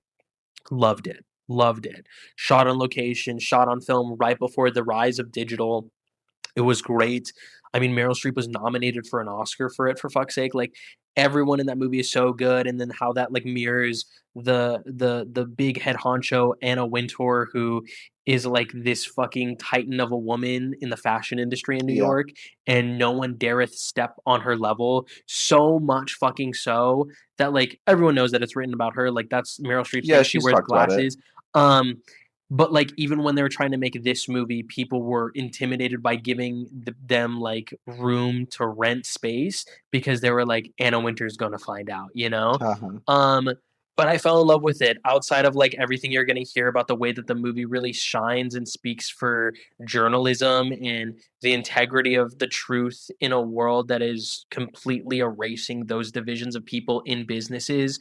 Loved it, loved it. Shot on location, shot on film, right before the rise of digital. It was great. I mean, Meryl Streep was nominated for an Oscar for it, for fuck's sake. Like everyone in that movie is so good, and then how that like mirrors the big head honcho Anna Wintour, who is like this fucking titan of a woman in the fashion industry in New Yeah. York, and no one dareth step on her level. So much fucking so that like everyone knows that it's written about her. Like that's Meryl Streep's Yeah, thing. She she's wears talked about it. glasses. Um, but like even when they were trying to make this movie, people were intimidated by giving them like room to rent space because they were like Anna Winter's gonna find out, you know. Uh-huh. Um, but I fell in love with it. Outside of like everything you're gonna hear about the way that the movie really shines and speaks for journalism and the integrity of the truth in a world that is completely erasing those divisions of people in businesses.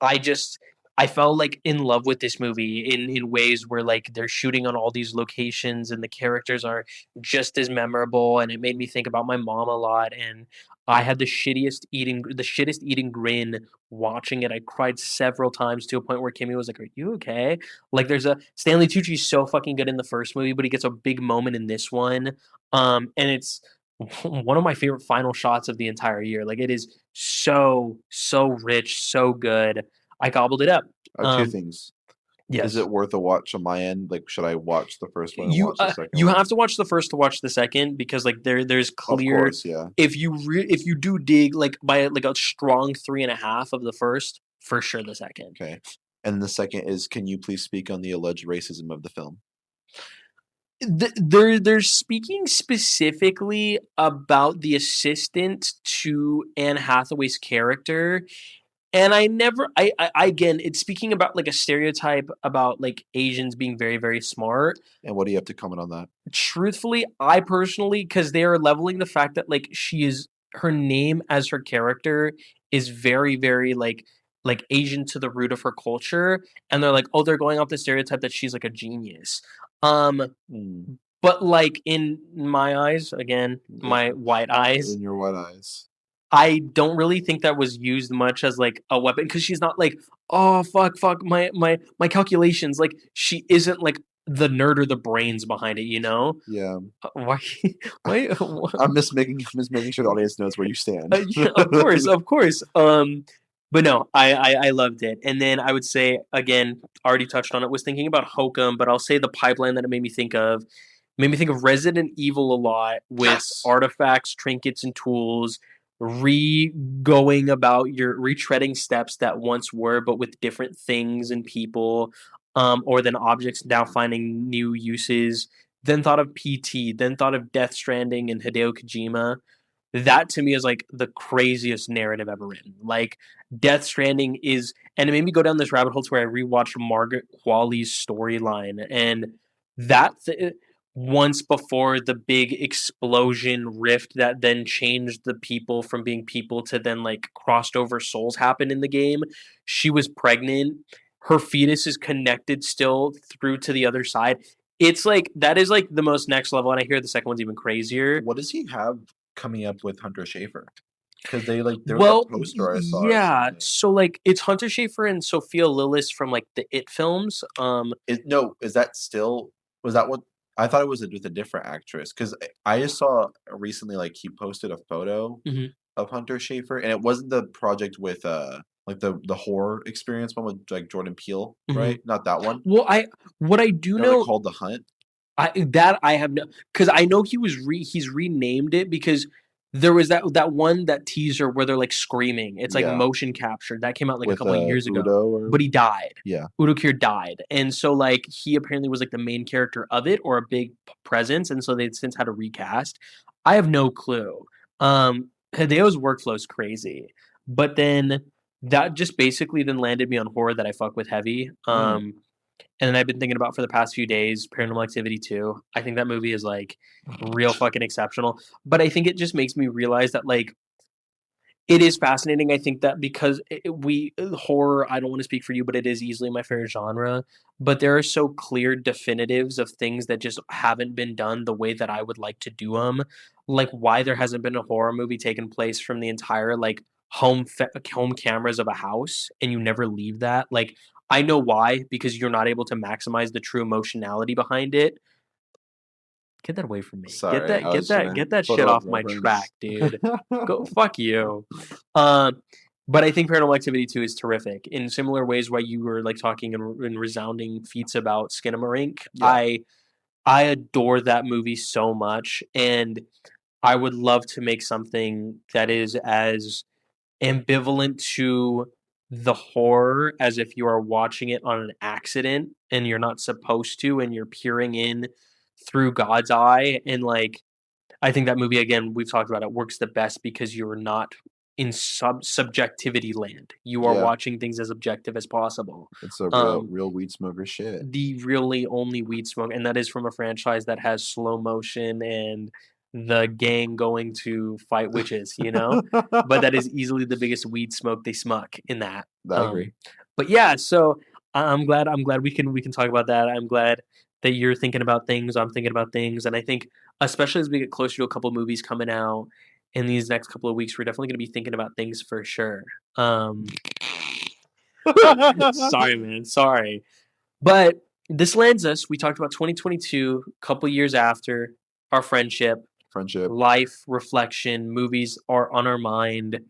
I just I fell like in love with this movie in ways where like they're shooting on all these locations and the characters are just as memorable and it made me think about my mom a lot and I had the shittest eating grin watching it. I cried several times to a point where Kimmy was like, "Are you okay?" Like there's a Stanley Tucci's so fucking good in the first movie, but he gets a big moment in this one. And it's one of my favorite final shots of the entire year. Like it is so rich, so good. I gobbled it up. Two Um, things. Is yes. it worth a watch on my end? Like, should I watch the first one and watch the second You one? have to watch the first to watch the second because like there's Of clear course, yeah. if you do dig like by like a strong 3.5 of the first, for sure the second. Okay. And the second is, can you please speak on the alleged racism of the film? They're speaking specifically about the assistant to Anne Hathaway's character. And I never, I again, it's speaking about like a stereotype about like Asians being very, very smart. And what do you have to comment on that? Truthfully, I personally, because they are leveling the fact that like she is her name as her character is very, very like Asian to the root of her culture, and they're like, oh, they're going off the stereotype that she's like a genius. Um, Hmm. but like in my eyes, again, my white eyes, In your white eyes. I don't really think that was used much as like a weapon because she's not like, oh fuck my calculations. Like she isn't like the nerd or the brains behind it, you know? Yeah. Why why I'm just making sure the audience knows where you stand. yeah, of course, of course. But no, I loved it. And then I would say again, already touched on it, was thinking about Hokum, but I'll say the pipeline that it made me think of Resident Evil a lot with Yes. artifacts, trinkets, and tools, going about your retreading steps that once were, but with different things and people, or then objects now finding new uses. Then thought of PT, then thought of Death Stranding and Hideo Kojima. that to me is like the craziest narrative ever written. Like Death Stranding is, and it made me go down this rabbit hole to where I rewatched Margaret Qualley's storyline, and that once before the big explosion rift that then changed the people from being people to then like crossed over souls happen in the game. She was pregnant. Her fetus is connected still through to the other side. It's like that is like the most next level, and I hear the second one's even crazier. What does he have coming up with Hunter Schafer? Because there was a Well, poster I saw or yeah. something. So like it's Hunter Schafer and Sophia Lillis from like the It films. Is that still was that what I thought it was with a different actress? Because I just saw recently like he posted a photo Mhm, of Hunter Schafer, and it wasn't the project with like the horror experience one with like Jordan Peele, mhm. right? Not that one. Well, I what I do They're like know called The Hunt. I have no because I know he's renamed it because there was that one that teaser where they're like screaming. It's like Yeah, motion captured. That came out like a with couple of years ago, Udo or but he died. yeah. Udo Kier died, and so like he apparently was like the main character of it or a big presence, and so they'd since had a recast. I have no clue. Hideo's workflow is crazy, but then that just basically then landed me on horror that I fuck with heavy. Mm. And then I've been thinking about for the past few days Paranormal Activity 2. I think that movie is like real fucking exceptional. But I think it just makes me realize that like it is fascinating. I think that because horror, I don't want to speak for you, but it is easily my favorite genre. But there are so clear definitives of things that just haven't been done the way that I would like to do them. Like why there hasn't been a horror movie taken place from the entire like home cameras of a house, and you never leave that. Like I know why because you're not able to maximize the true emotionality behind it. Get that away from me. Get Sorry, that I get was that trying to get that put shit a off my track, reference. dude. Go fuck you. Um, but I think Paranormal Activity 2 is terrific in similar ways why you were like talking in resounding feats about Skinamarink. Yeah, I adore that movie so much, and I would love to make something that is as ambivalent to the horror as if you are watching it on an accident and you're not supposed to, and you're peering in through God's eye. And like, I think that movie, again, we've talked about it, works the best because you're not in subjectivity land. You are yeah. watching things as objective as possible. It's a real Um, real weed smoker shit. the really only weed smoke, and that is from a franchise that has slow motion and the gang going to fight witches, you know? But that is easily the biggest weed smoke they smuck in that. I agree. But yeah, so I'm glad we can talk about that. I'm glad that you're thinking about things, I'm thinking about things, and I think especially as we get closer to a couple movies coming out in these next couple of weeks, we're definitely going to be thinking about things for sure. Sorry, man. Sorry. But this lands us. We talked about 2022, a couple years after our friendship, Friendship. life, reflection, movies are on our mind.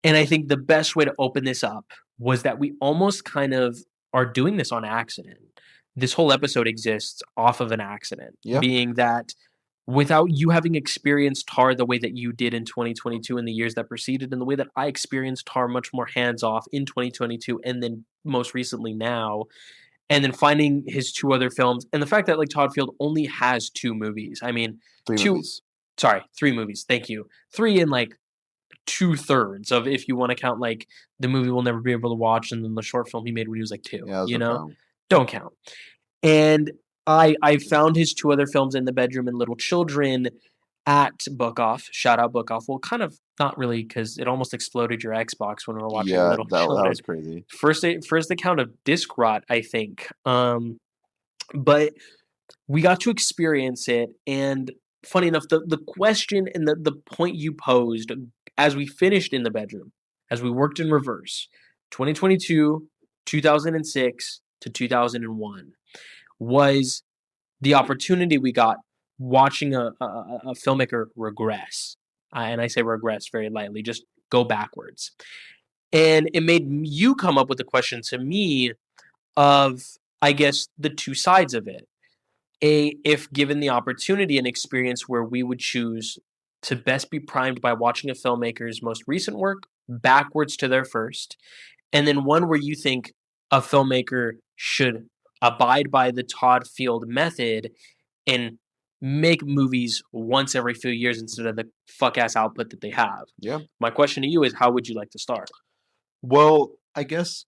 And I think the best way to open this up was that we almost kind of are doing this on accident. This whole episode exists off of an accident, Yeah. being that without you having experienced tar the way that you did in 2022 and the years that preceded, and the way that I experienced tar much more hands off in 2022 and then most recently now, and then finding his two other films, and the fact that like Todd Field only has two movies. I mean, Three two, movies. sorry, three movies. Thank you. Three in like two-thirds of if you want to count like the movie we'll never be able to watch and then the short film he made when he was like two, Yeah, those you don't know? count. Don't count. And I found his two other films in the bedroom and Little Children at Book Off. Shout out Book Off. Well, kind of not really because it almost exploded your Xbox when we were watching Yeah, Little that Children. was crazy. First account of disc rot, I think. But we got to experience it, and funny enough, the question and the point you posed as we finished in the bedroom, as we worked in reverse, 2022, 2006 to 2001, was the opportunity we got watching a filmmaker regress. And I say regress very lightly, just go backwards. And it made you come up with a question to me of, I guess, the two sides of it. If given the opportunity and experience where we would choose to best be primed by watching a filmmaker's most recent work backwards to their first, and then one where you think a filmmaker should abide by the Todd Field method and make movies once every few years instead of the fuck ass output that they have. Yeah. My question to you is, how would you like to start? Well, I guess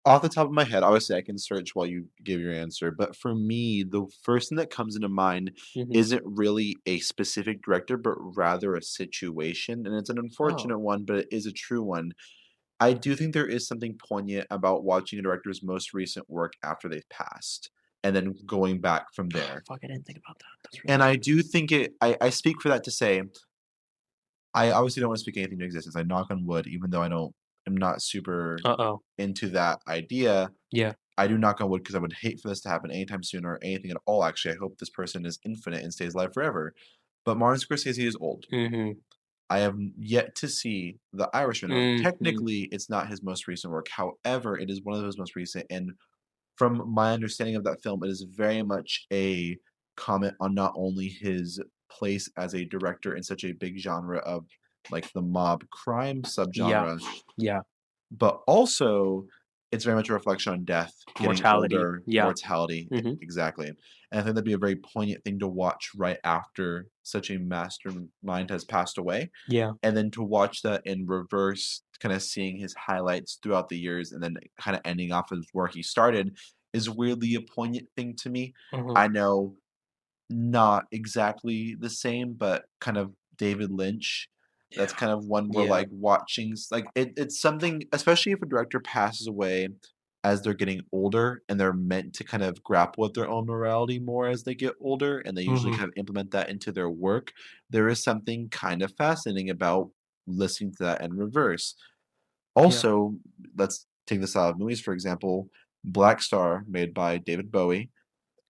off the top of my head, obviously I can search while you give your answer, but for me, the first thing that comes into mind Hmm. isn't really a specific director, but rather a situation. And it's an Oh, unfortunate one, but it is a true one. I do think there is something poignant about watching a director's most recent work after they've passed and then going back from there. fuck! I didn't think about that. That's really And I true. do think I speak for that to say, I obviously don't want to speak anything into existence. I knock on wood, even though I'm not super Uh oh. into that idea. Yeah. I do knock on wood because I would hate for this to happen anytime soon or anything at all, actually. I hope this person is infinite and stays alive forever. But Martin Scorsese is old. Hmm. I have yet to see The Irishman. Now, Hmm. technically, it's not his most recent work. However, it is one of his most recent. And from my understanding of that film, it is very much a comment on not only his place as a director in such a big genre of like the mob crime Yeah. subgenre, Yeah. but also it's very much a reflection on death, getting Mortality. older, Yeah. mortality. Hmm. Exactly. And I think that'd be a very poignant thing to watch right after such a mastermind has passed away. Yeah. And then to watch that in reverse, kind of seeing his highlights throughout the years and then kind of ending off of where he started is weirdly a poignant thing to me. Hmm. I know not exactly the same, but kind of David Lynch. That's Yeah. kind of one where, Yeah. like, it's something especially if a director passes away as they're getting older and they're meant to kind of grapple with their own morality more as they get older, and they usually Hmm. kind of implement that into their work. There is something kind of fascinating about listening to that in reverse. Yeah. Also, let's take this out of movies, for example, Black Star, made by David Bowie,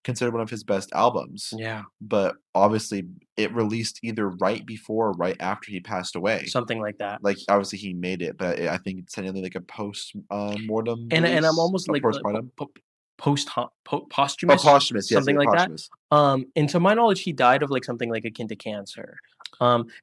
considered one of his best albums, Yeah. but obviously it released either right before or right after he passed away. Something like that. Like, obviously he made it, but I think it's technically like a post mortem And I'm release, almost a like postpartum. posthumous, Posthumous, yes, something yeah, like that. posthumous. And to my knowledge, he died of like something like akin to cancer.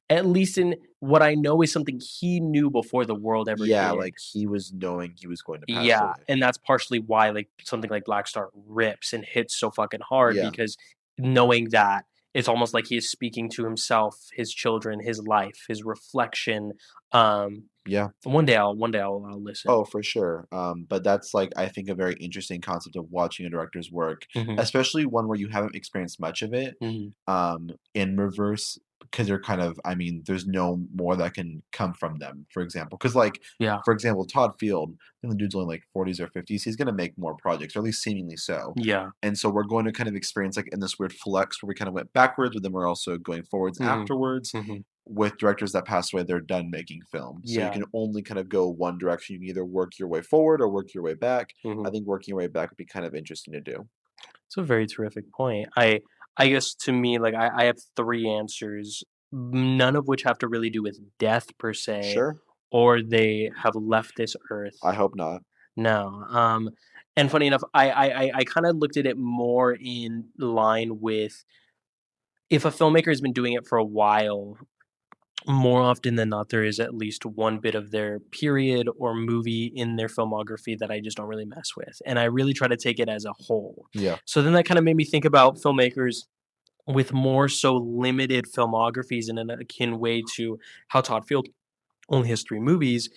At least in what I know is something he knew before the world ever Yeah, did. like he was knowing he was going to pass Yeah, away. and that's partially why like something like Black Star rips and hits so fucking hard Yeah, because knowing that it's almost like he is speaking to himself, his children, his life, his reflection. Um, yeah. one day I'll listen. Oh, for sure. But that's like I think a very interesting concept of watching a director's work, Hmm. especially one where you haven't experienced much of it, Hmm. in reverse because they're kind of I mean, there's no more that can come from them, for example. Because like, Yeah, for example, Todd Field, I think the dude's only like 40s or 50s, he's gonna make more projects, or at least seemingly so. yeah. And so we're going to kind of experience like in this weird flex where we kind of went backwards, but then we're also going forwards Hmm. afterwards Hmm. with directors that pass away, they're done making film. So you Yeah. can only kind of go one direction. You can either work your way forward or work your way back. I Hmm. think working your way back would be kind of interesting to do. It's a very terrific point. I guess to me, like I have three answers, none of which have to really do with death per se, Sure. or they have left this earth. I hope not. No. And funny enough, I kind of looked at it more in line with if a filmmaker has been doing it for a while, more often than not, there is at least one bit of their period or movie in their filmography that I just don't really mess with. And I really try to take it as a whole. Yeah. So then that kind of made me think about filmmakers with more so limited filmographies in an akin way to how Todd Field only has three movies.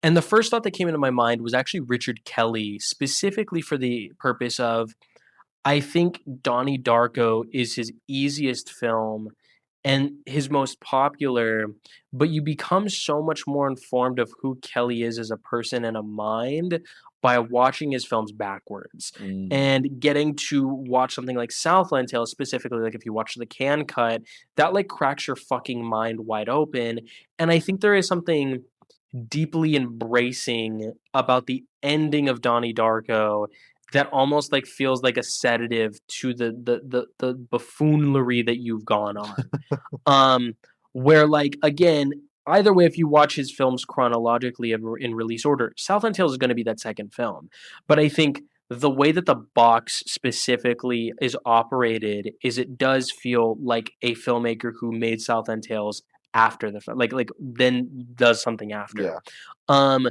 And the first thought that came into my mind was actually Richard Kelly, specifically for the purpose of I think Donnie Darko is his easiest film and his most popular, but you become so much more informed of who Kelly is as a person and a mind by watching his films backwards. Mm, And getting to watch something like Southland Tales, specifically, like if you watch the can cut, that like cracks your fucking mind wide open. And I think there is something deeply embracing about the ending of Donnie Darko that almost like feels like a sedative to the buffoonery that you've gone on. Um, where like again, either way, if you watch his films chronologically in release order, Southland Tales is going to be that second film. But I think the way that the box specifically is operated is it does feel like a filmmaker who made Southland Tales after the film, like then does something after. yeah. Um,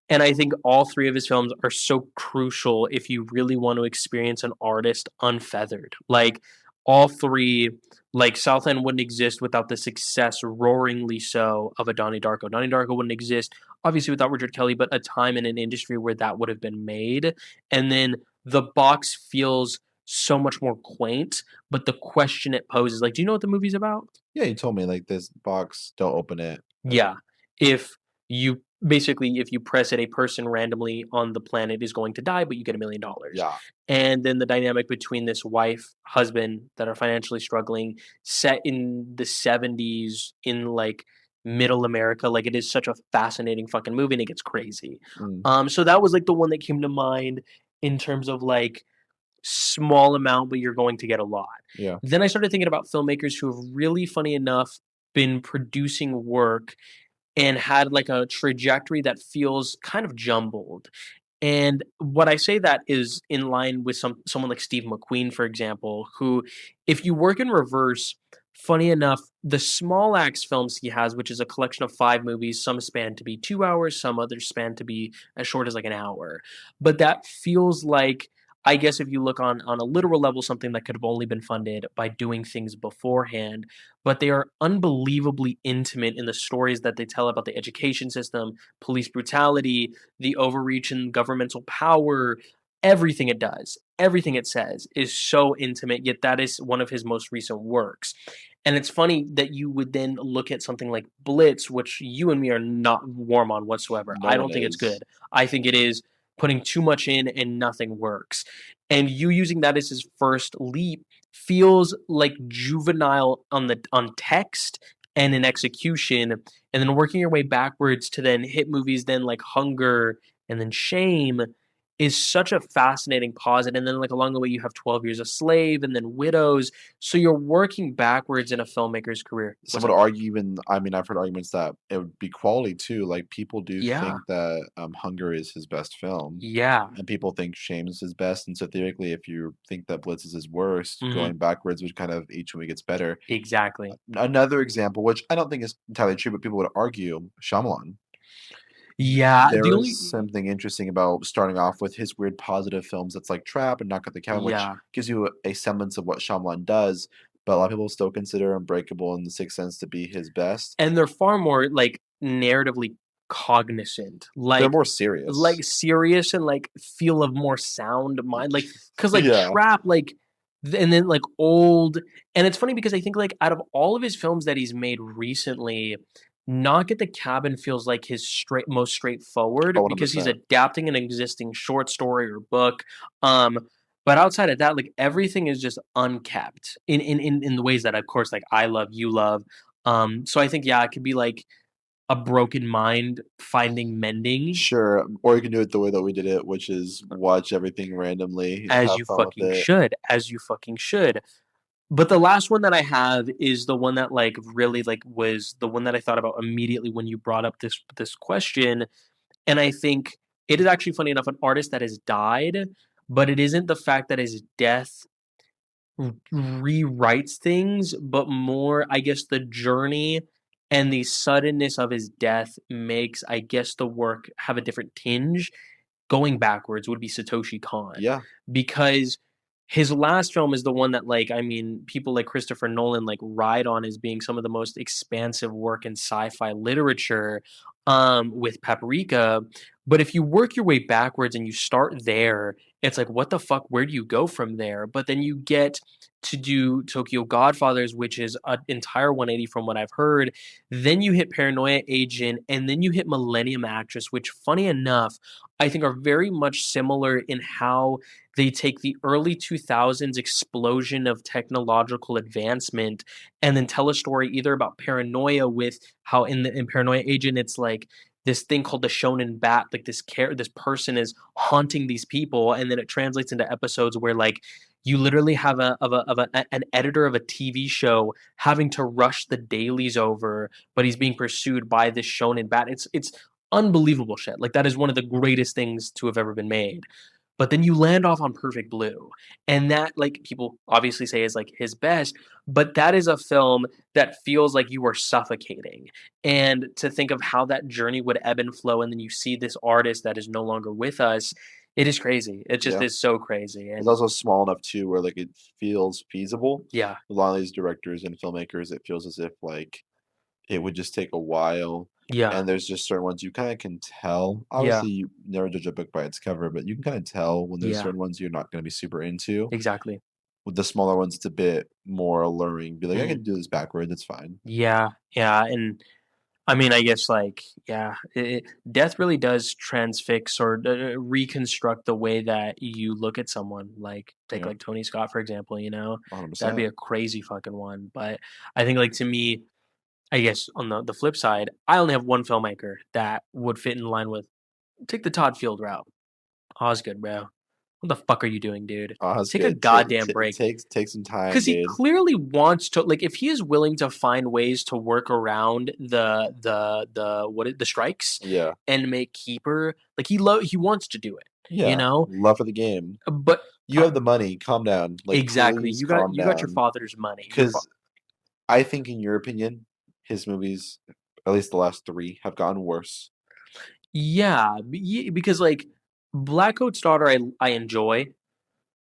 and I think all three of his films are so crucial if you really want to experience an artist unfeathered. Like all three, like Southland wouldn't exist without the success, roaringly so, of a Donnie Darko. Donnie Darko wouldn't exist, obviously, without Richard Kelly, but a time in an industry where that would have been made. And then the box feels so much more quaint, but the question it poses, like, do you know what the movie's about? Yeah, you told me like this box, don't open it. Yeah. If you basically, if you press it, a person randomly on the planet is going to die, but you get $1 million. Yeah. And then the dynamic between this wife, husband that are financially struggling, set in the 70s in like middle America. Like it is such a fascinating fucking movie and it gets crazy. Mm, So that was like the one that came to mind in terms of like small amount, but you're going to get a lot. yeah. Then I started thinking about filmmakers who have really funny enough been producing work and had like a trajectory that feels kind of jumbled. And what I say that is in line with someone like Steve McQueen, for example, who, if you work in reverse, funny enough, the Small Axe films he has, which is a collection of 5 movies, some span to be 2 hours, some others span to be as short as like an hour. But that feels like, I guess if you look on a literal level, something that could have only been funded by doing things beforehand. But they are unbelievably intimate in the stories that they tell about the education system, police brutality, the overreach in governmental power, everything it does, everything it says is so intimate, yet that is one of his most recent works. And it's funny that you would then look at something like Blitz, which you and me are not warm on whatsoever. No I one don't think it's is. good. I think it is putting too much in and nothing works. And you using that as his first leap feels like juvenile on text and in execution, and then working your way backwards to then hit movies then like Hunger and then Shame is such a fascinating posit. And then like along the way you have 12 Years a Slave and then Widows. So you're working backwards in a filmmaker's career. Some What's would up? argue even I mean, I've heard arguments that it would be quality too, like, people do Yeah. think that, Hunger is his best film, Yeah. and people think Shame is his best, and so theoretically, if you think that Blitz is his worst, Hmm. going backwards would kind of each movie gets better. Exactly. Another example, which I don't think is entirely true, but people would argue, Shyamalan. Yeah. There The is only something interesting about starting off with his weird positive films that's like Trap and Knock at the Cabin, which yeah. gives you a semblance of what Shyamalan does, but a lot of people still consider Unbreakable and The Sixth Sense to be his best. And they're far more like narratively cognizant, They're like more serious. serious and like feel of more sound mind, like because like Yeah. Trap, like and then like Old, and it's funny because I think like out of all of his films that he's made recently, Knock at the Cabin feels like his most Oh, straightforward because he's 100%. adapting an existing short story or book. Um, but outside of that, like everything is just unkept in the ways that of course like I love, you love. So I think yeah, it could be like a broken mind finding mending Sure, or you can do it the way that we did it, which is watch everything randomly and as have you fun with fucking it. should, as you fucking should. But the last one that I have is the one that like really like was the one that I thought about immediately when you brought up this question. And I think it is actually funny enough an artist that has died, but it isn't the fact that his death rewrites things, but more, I guess, the journey and the suddenness of his death makes, I guess, the work have a different tinge. Going backwards would be Satoshi Kon Yeah, because his last film is the one that, like, I mean, people like Christopher Nolan like ride on as being some of the most expansive work in sci-fi literature, with Paprika. But if you work your way backwards and you start there, it's like, what the fuck? Where do you go from there? But then you get to do Tokyo Godfathers, which is an entire 180 from what I've heard. Then you hit Paranoia Agent, and then you hit Millennium Actress, which, funny enough, I think are very much similar in how they take the early 2000s explosion of technological advancement and then tell a story either about paranoia with how in Paranoia Agent it's like this thing called the Shonen Bat, like this person is haunting these people, and then it translates into episodes where like you literally have an editor of a TV show having to rush the dailies over, but he's being pursued by this Shonen Bat. It's unbelievable shit. Like that is one of the greatest things to have ever been made. But then you land off on Perfect Blue. And that, like, people obviously say is like his best, but that is a film that feels like you are suffocating. And to think of how that journey would ebb and flow, and then you see this artist that is no longer with us, It is crazy. It just Yeah. is so crazy, It's and also small enough too where like it feels feasible. yeah, A lot of these directors and filmmakers, it feels as if like it would just take a while. yeah, And there's just certain ones you kind of can tell. yeah, Obviously, you never judge a book by its cover, but you can kind of tell when there's yeah, certain ones you're not going to be super into. exactly. With the smaller ones, it's a bit more alluring. Be like, I Mhm. can do this backwards. It's fine. Yeah, yeah, and I mean, I guess like yeah, death really does transfix or reconstruct the way that you look at someone. Like take Yeah, like Tony Scott for example. That'd be 100%. a crazy fucking one. But I think like to me, I guess on the flip side, I only have one filmmaker that would fit in line with take the Todd Field route. Osgood, bro. What the fuck are you doing, dude? Oh, that's Take a good. goddamn break. Take some time, Because he dude. clearly wants to, like, if he is willing to find ways to work around the strikes Yeah. and make keeper, like he wants to do it, you Yeah. know. Love for the game. But You have the money. Calm down. Like, exactly, please calm you got your down. father's money. Because I think, in your opinion, his movies, at least the last three, have gotten worse. Yeah, because like Black Coat's Daughter, I enjoy.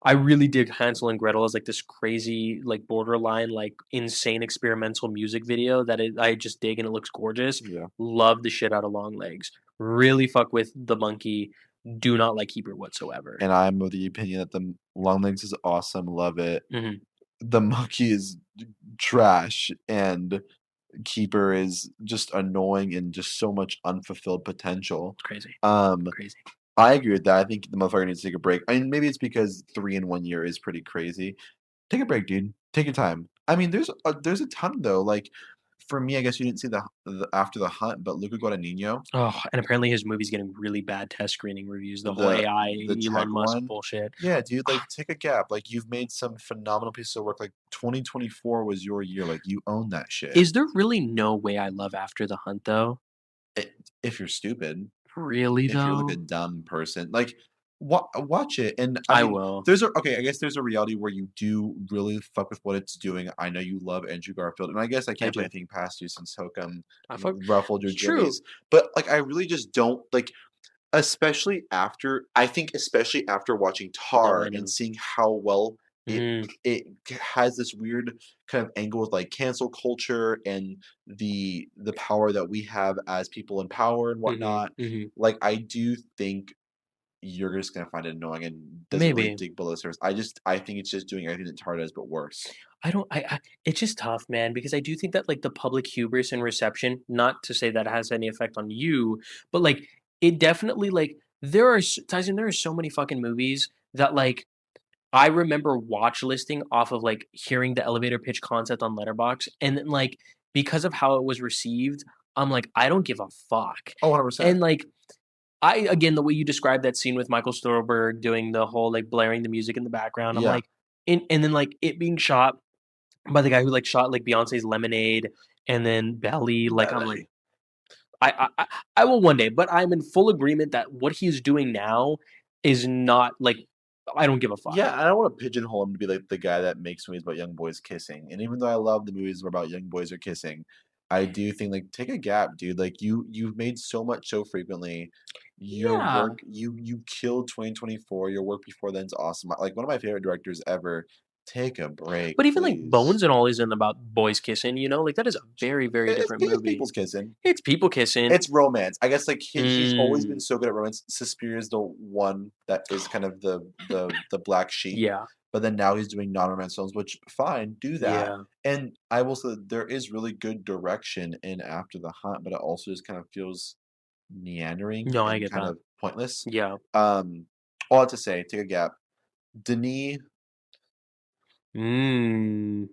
I really dig Hansel and Gretel as like this crazy, like borderline, like insane experimental music video I just dig and it looks gorgeous. Yeah. Love the shit out of Long Legs. Really fuck with the monkey. Do not like Keeper whatsoever. And I'm of the opinion that the Long Legs is awesome. Love it. Hmm. The Monkey is trash. And Keeper is just annoying and just so much unfulfilled potential. It's crazy, Um, crazy. I agree with that. I think the motherfucker needs to take a break. I mean, maybe it's because 3 in 1 year is pretty crazy. Take a break, dude. Take your time. I mean, there's a ton though. Like for me, I guess you didn't see the After the Hunt, but Luca Guadagnino, Oh, and apparently his movie's getting really bad test screening reviews. The whole the AI the Elon tech Musk one. bullshit. Yeah, dude, like take a gap. Like you've made some phenomenal pieces of work. Like 2024 was your year. Like you own that shit. Is there really no way I love After the Hunt though? It, if you're stupid, Really if you're like a though? dumb person, like watch it. And I I mean, will. there's a okay. I guess there's a reality where you do really fuck with what it's doing. I know you love Andrew Garfield, and I guess I I can't put do. anything past you since Hokum I fuck. ruffled your It's true. jimmies. But like, I really just don't like. Especially after I think especially after watching No, I Tar and know. seeing how well Mm, it has this weird kind of angle with, like, cancel culture and the power that we have as people in power and mhm, whatnot. mhm. Like, I do think you're just gonna find it annoying and doesn't really Maybe. dig below the surface. I think it's just doing everything that Tar does, but worse. I don't I it's just tough, man, because I do think that, like, the public hubris and reception not to say that it has any effect on you, but, like, it definitely, like there are Tyson, there are so many fucking movies that, like, I remember watch listing off of, like, hearing the elevator pitch concept on Letterbox, and then, like, because of how it was received, I'm like, "I don't give a fuck." Oh, 100%. And, like, I again, the way you described that scene with Michael Stuhlbarg doing the whole, like, blaring the music in the background, I'm Yeah. like and then, like, it being shot by the guy who, like, shot, like, Beyonce's Lemonade and then Belly, like, I'm like, Ballet. I will one day, but I'm in full agreement that what he's doing now is not, like I don't give a fuck. Yeah, I don't wanna pigeonhole him to be, like, the guy that makes movies about young boys kissing, and even though I love the movies about young boys are kissing, I do think, like, take a gap, dude, like, you've made so much so frequently. Your Yeah, work you killed 2024, your work before then's awesome. Like, one of my favorite directors ever. Take a break, but even, like, please. Bones and All isn't about boys kissing, you know? Like, that is a very, very different It's movie. people's kissing. It's people kissing. It's romance. I guess, like, he's always been Mm, so good at romance. Suspiria is the one that is kind of the black sheep, yeah, but then now he's doing non-romance films, which fine, do that. yeah. And I will say that there is really good direction in After the Hunt, but it also just kind of feels meandering No, I and get kind that. of pointless. Yeah. Um, all that to say, take a gap. Denis, Mm.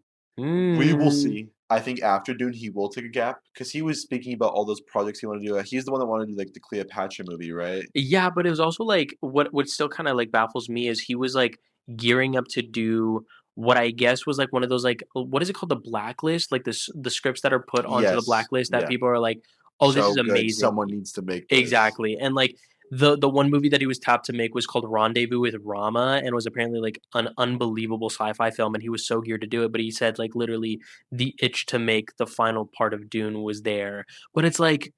we will Mm. see. I think after Dune, he will take a gap because he was speaking about all those projects he wanted to do. He's the one that wanted to do like the Cleopatra movie, right? Yeah, but it was also, like what still kinda, like, baffles me is he was, like, gearing up to do what I guess was, like, one of those, like what is it called? The blacklist? Like, the scripts that are put onto the Yes. blacklist that Yeah. people are like, "Oh, this So is good. amazing." Someone needs to make this. Exactly, and, like, the one movie that he was tapped to make was called Rendezvous with Rama and was apparently, like, an unbelievable sci-fi film, and he was so geared to do it, but he said, like, literally, the itch to make the final part of Dune was there. But it's like,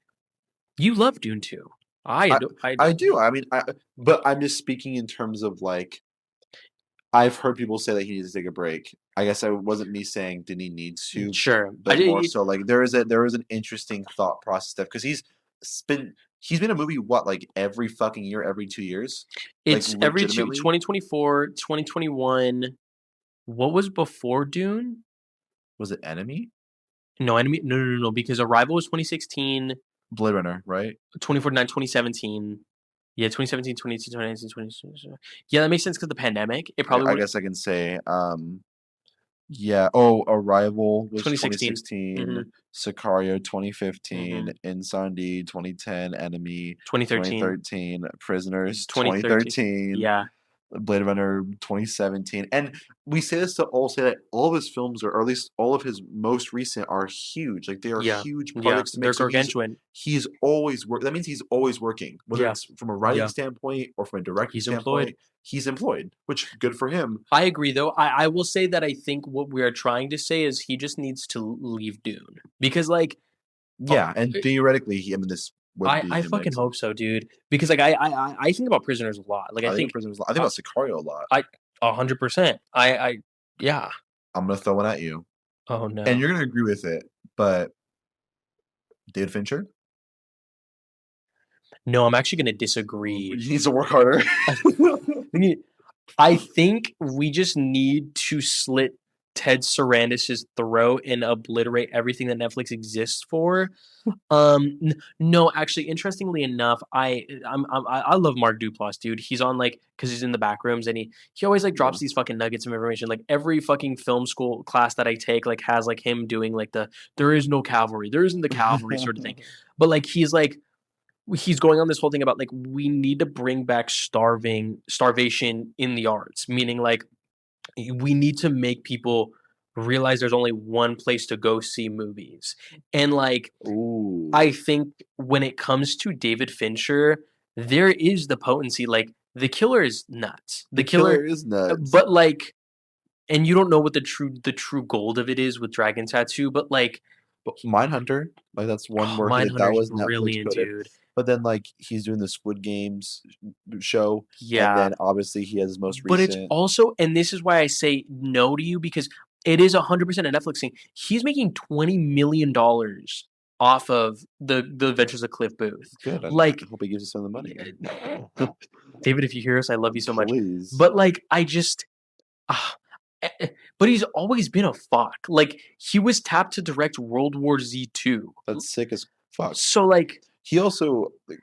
you love Dune 2. I I do. I I don't. do. I mean, but I'm just speaking in terms of like I've heard people say that he needs to take a break. I guess I wasn't me saying did he need to, Sure. but more so like there is an interesting thought process stuff because been he's been a movie what like every fucking year, every 2 years, like It's every two legitimately. 2024, 2021. What was before Dune? Was it Enemy? No, Enemy. No, no, no, no. Because Arrival was 2016, Blade Runner, right? 2049, 2017. Yeah, 2017, 2018, 2019, 2020. Yeah, that makes sense because the pandemic. It probably I would guess I can say yeah. Oh, Arrival was 2016. 2016, Mm-hmm. Sicario 2015, Mm-hmm. Insanity 2010, Enemy 2013. 2013, Prisoners 2013. 2013, Yeah. Blade Runner 2017. And we say this to all say that all of his films, or at least all of his most recent, are huge. Like they are Yeah. huge Yeah. projects to make. They're So gargantuan. he's always work. That means he's always working, whether Yeah. it's from a writing Yeah. standpoint or from a directing He's employed. standpoint. He's employed, which good for him. I agree, though. I will say that I think what we are trying to say is he just needs to leave Dune because, like, uh, Yeah, and theoretically, I mean, this would be I him fucking exiting. hope so, dude. Because like I think about Prisoners a lot. Like I think of Prisoners. I think I about Sicario a lot. I 100%. I yeah. I'm gonna throw one at you, Oh and no. you're gonna agree with it. But David Fincher, No, I'm actually gonna disagree. he needs to work harder. I think we just need to slit Ted Sarandis's throat and obliterate everything that Netflix exists for. No, actually, interestingly enough, I love Mark Duplass, dude. He's on like because he's in the back rooms and he always like Yeah. drops these fucking nuggets of information. Like every fucking film school class that I take like has like him doing like the there is no cavalry, there isn't the cavalry sort of thing. But like he's going on this whole thing about like we need to bring back starvation in the arts, meaning like we need to make people realize there's only one place to go see movies. And like I Ooh, think when it comes to David Fincher, there is the potency. Like the killer is nuts. the The killer, killer is nuts. but like, and you don't know what the true gold of it is with Dragon Tattoo. But like, But Mindhunter, like that's one oh, where he like that Mindhunter's was Netflix brilliant, coded. dude. But then like he's doing the Squid Games show, and Yeah, then obviously he has his most but it's recent. also, and this is why I say no to you because it is 100% a Netflix thing. He's making $20 million off of the Adventures of Cliff Booth. Good. I Like hope he gives us some of the money. David, if you hear us, I love you so much. Please. But like, I just, ah, but he's always been a fuck. Like he was tapped to direct World War Z 2. That's sick as fuck. So like, He also, like,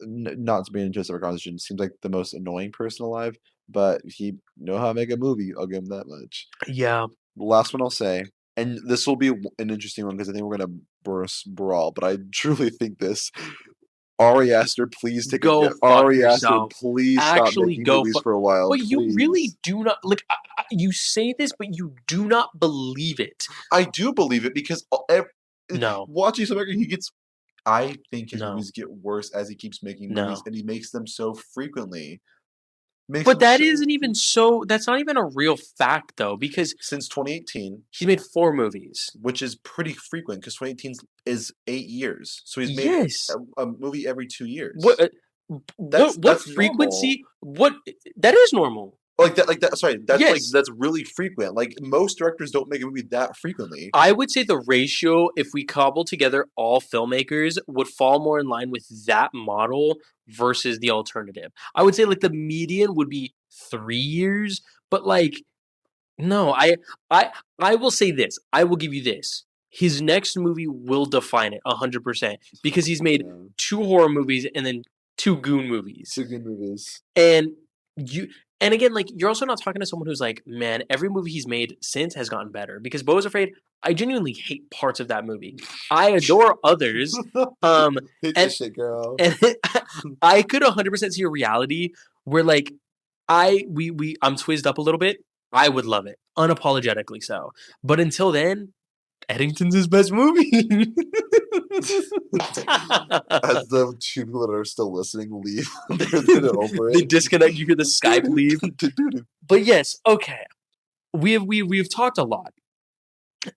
not to be into a separate conversation, seems like the most annoying person alive, but he know how to make a movie. I'll give him that much. yeah, The last one I'll say, and this will be an interesting one because I think we're gonna burst brawl, but I truly think this. Ari Aster, please take a go fuck Ari Aster, yourself. please stop Actually, making go movies fuck. for a while, But you really please. do not like. You say this, but you do not believe it. I do believe it because No, watching some he gets. I think his no, movies get worse as he keeps making movies, no. and he makes them so frequently. Makes But them that so isn't even so. That's not even a real fact though, because since 2018, he's made 4 movies. which is pretty frequent because 2018 is 8 years. So he's made Yes. a movie every two What? years. What That's normal. frequency? What? That is normal. Like that. Sorry, Yes. that's really frequent. Like most directors don't make a movie that frequently. I would say the ratio, if we cobble together all filmmakers, would fall more in line with that model versus the alternative. I would say like the median would be 3 years, but like no, I I will say this. I will give you this. His next movie will define it 100% because he's made Yeah, 2 horror movies and then 2 goon movies. two good movies. And you and again, like you're also not talking to someone who's like, man, every movie he's made since has gotten better. Because Bo is Afraid, I genuinely hate parts of that movie. I adore others. Um, Hit your and shit, girl. and I could 100% see a reality where like I'm twizzed up a little bit. I would love it, unapologetically so. But until then, Eddington's his best movie. As the two people that are still listening leave, they're over They it. disconnect. You hear the Skype leave. But yes, okay. We've talked a lot,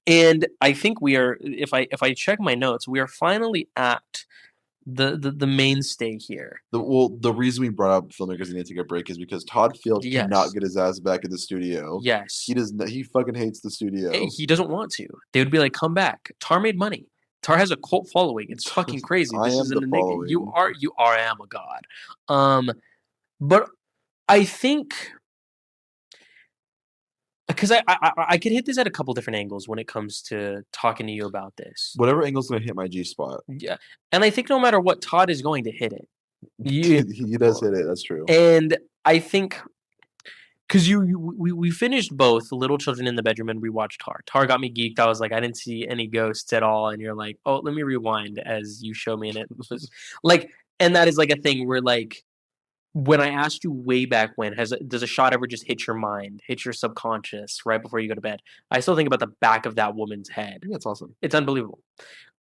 and I think we are. If I check my notes, we are finally at the mainstay here. The reason we brought up filmmakers need to take a break is because Todd Field cannot Yes. get his ass back in the studio. Yes. He fucking hates the studio. He doesn't want to. They would be like, "Come back." Tar made money. Tar has a cult following. It's fucking crazy. I This is am the an enigma. You following. are you are am a god. Um, but I think because I could hit this at a couple different angles when it comes to talking to you about this. Whatever angle's gonna hit my G spot. Yeah, and I think no matter what, Todd is going to hit it. You He does hit it. That's true. and I think because we finished both Little Children in the Bedroom and rewatched Tar. Tar got me geeked. I was like, I didn't see any ghosts at all, and you're like, oh, let me rewind as you show me, and it was like, and that is like a thing where like when I asked you way back when, does a shot ever just hit your mind, hit your subconscious right before you go to bed? I still think about the back of that woman's head. Yeah, that's awesome. It's unbelievable.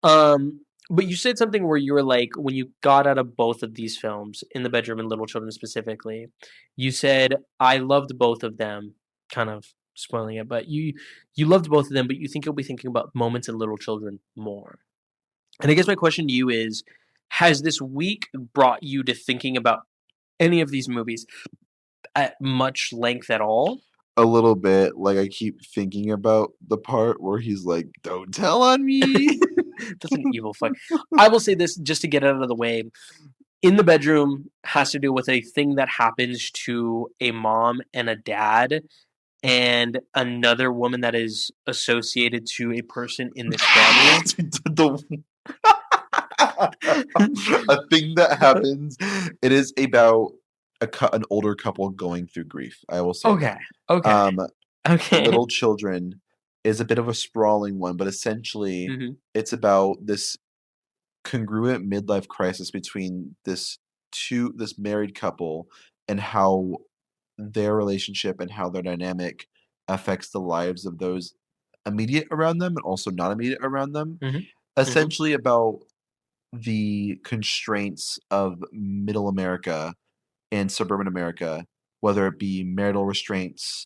Um, but you said something where you were like, when you got out of both of these films, In the Bedroom and Little Children specifically, you said, I loved both of them, kind of spoiling it, but you loved both of them, but you think you'll be thinking about moments in Little Children more. And I guess my question to you is, has this week brought you to thinking about any of these movies at much length at all? A little bit. Like I keep thinking about the part where he's like, "Don't tell on me." That's an evil fuck. I will say this just to get it out of the way. In the Bedroom has to do with a thing that happens to a mom and a dad and another woman that is associated to a person in this family. The a thing that happens. It is about an older couple going through grief. I will say Okay. that. Okay. Um, Okay. Little Children is a bit of a sprawling one, but essentially Mhm. it's about this congruent midlife crisis between this married couple and how their relationship and how their dynamic affects the lives of those immediate around them and also not immediate around them. Mhm. Mhm. Essentially about the constraints of middle America and suburban America, whether it be marital restraints,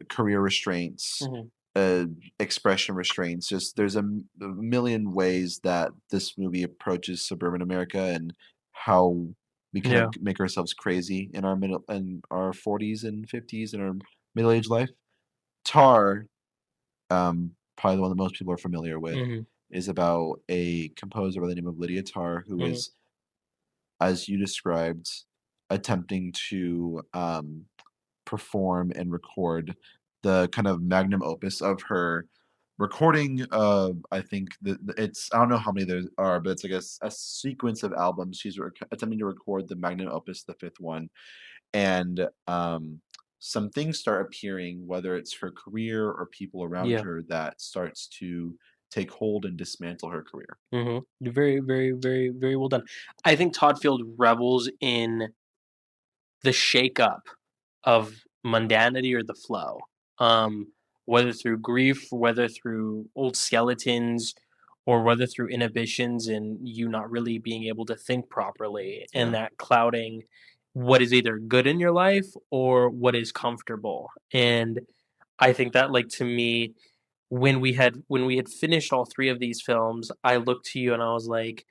career restraints, Mhm. uh, expression restraints. Just there's a million ways that this movie approaches suburban America and how we kind Yeah. of make ourselves crazy in our 40s and 50s in our middle age life. Tar, probably the one that most people are familiar with, Mhm. is about a composer by the name of Lydia Tar who Mhm. is, as you described, attempting to perform and record the kind of magnum opus of her recording of I think it's I don't know how many there are, but it's like a sequence of albums. She's attempting to record the magnum opus, the fifth one, and some things start appearing, whether it's her career or people around Yeah. her, that starts to take hold and dismantle her career. Mhm. Very, very, very, very well done. I think Todd Field revels in the shakeup of mundanity or the flow. Um, whether through grief, whether through old skeletons, or whether through inhibitions and you not really being able to think properly, and Yeah. that clouding what is either good in your life or what is comfortable. And I think that, like to me, when we had finished all three of these films, I looked to you and I was like,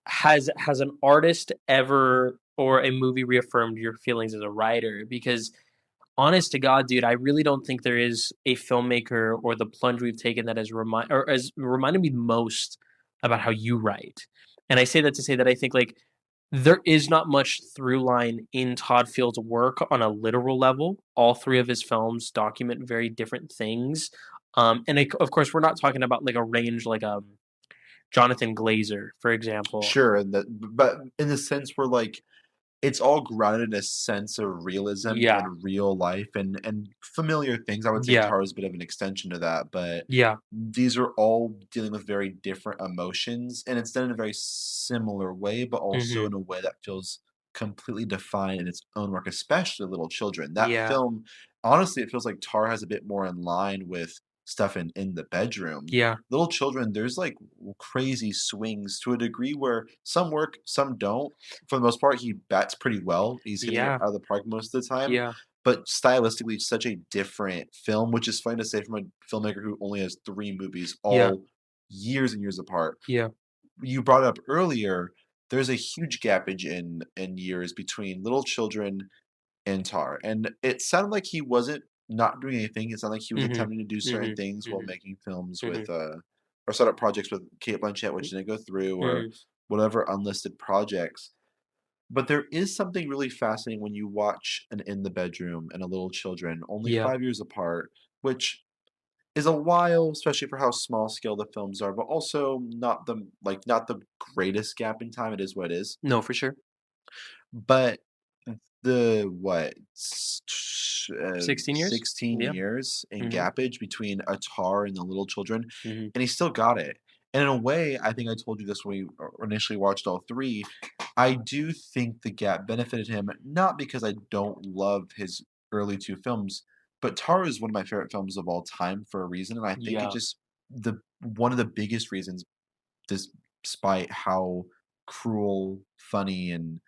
has an artist ever or a movie reaffirmed your feelings as a writer? Because honest to God, dude, I really don't think there is a filmmaker or the plunge we've taken that has reminded me most about how you write. And I say that to say that I think like there is not much through line in Todd Field's work on a literal level. All three of his films document very different things. Of course, we're not talking about like a range like Jonathan Glazer, for example. Sure, and that, but in the sense where like it's all grounded in a sense of realism Yeah, and real life and familiar things. I would say yeah, Tar is a bit of an extension to that, but yeah. these are all dealing with very different emotions, and it's done in a very similar way, but also Hmm. in a way that feels completely defined in its own work, especially Little Children. That Yeah, film, honestly, it feels like Tar has a bit more in line with stuff in the bedroom. yeah, Little Children, there's like crazy swings to a degree where some work, some don't. For the most part, he bats pretty well. He's hitting it yeah, out of the park most of the time. yeah, But stylistically, it's such a different film, which is funny to say from a filmmaker who only has three movies, yeah, all years and years apart. yeah. you brought up earlier, there's a huge gapage in years between Little Children and Tar, and it sounded like he wasn't not doing anything. It sounded like he was Mhm. attempting to do certain Mhm. things while Mhm. making films with Mhm. or start up projects with Kate Blanchett, which didn't go through, or Mhm. whatever unlisted projects. But there is something really fascinating when you watch an In the Bedroom and a Little Children, only Yeah. 5 years apart, which is a while, especially for how small scale the films are, but also not the greatest gap in time. It is what it is. No, for sure. But the 16 years? 16 Yeah. years in Mhm. gappage between Atar and the Little Children, Mhm. and he still got it. And in a way, I think I told you this when we initially watched all three. I do think the gap benefited him, not because I don't love his early two films, but Tar is one of my favorite films of all time for a reason, and I think it Yeah. just the one of the biggest reasons, despite how cruel, funny, and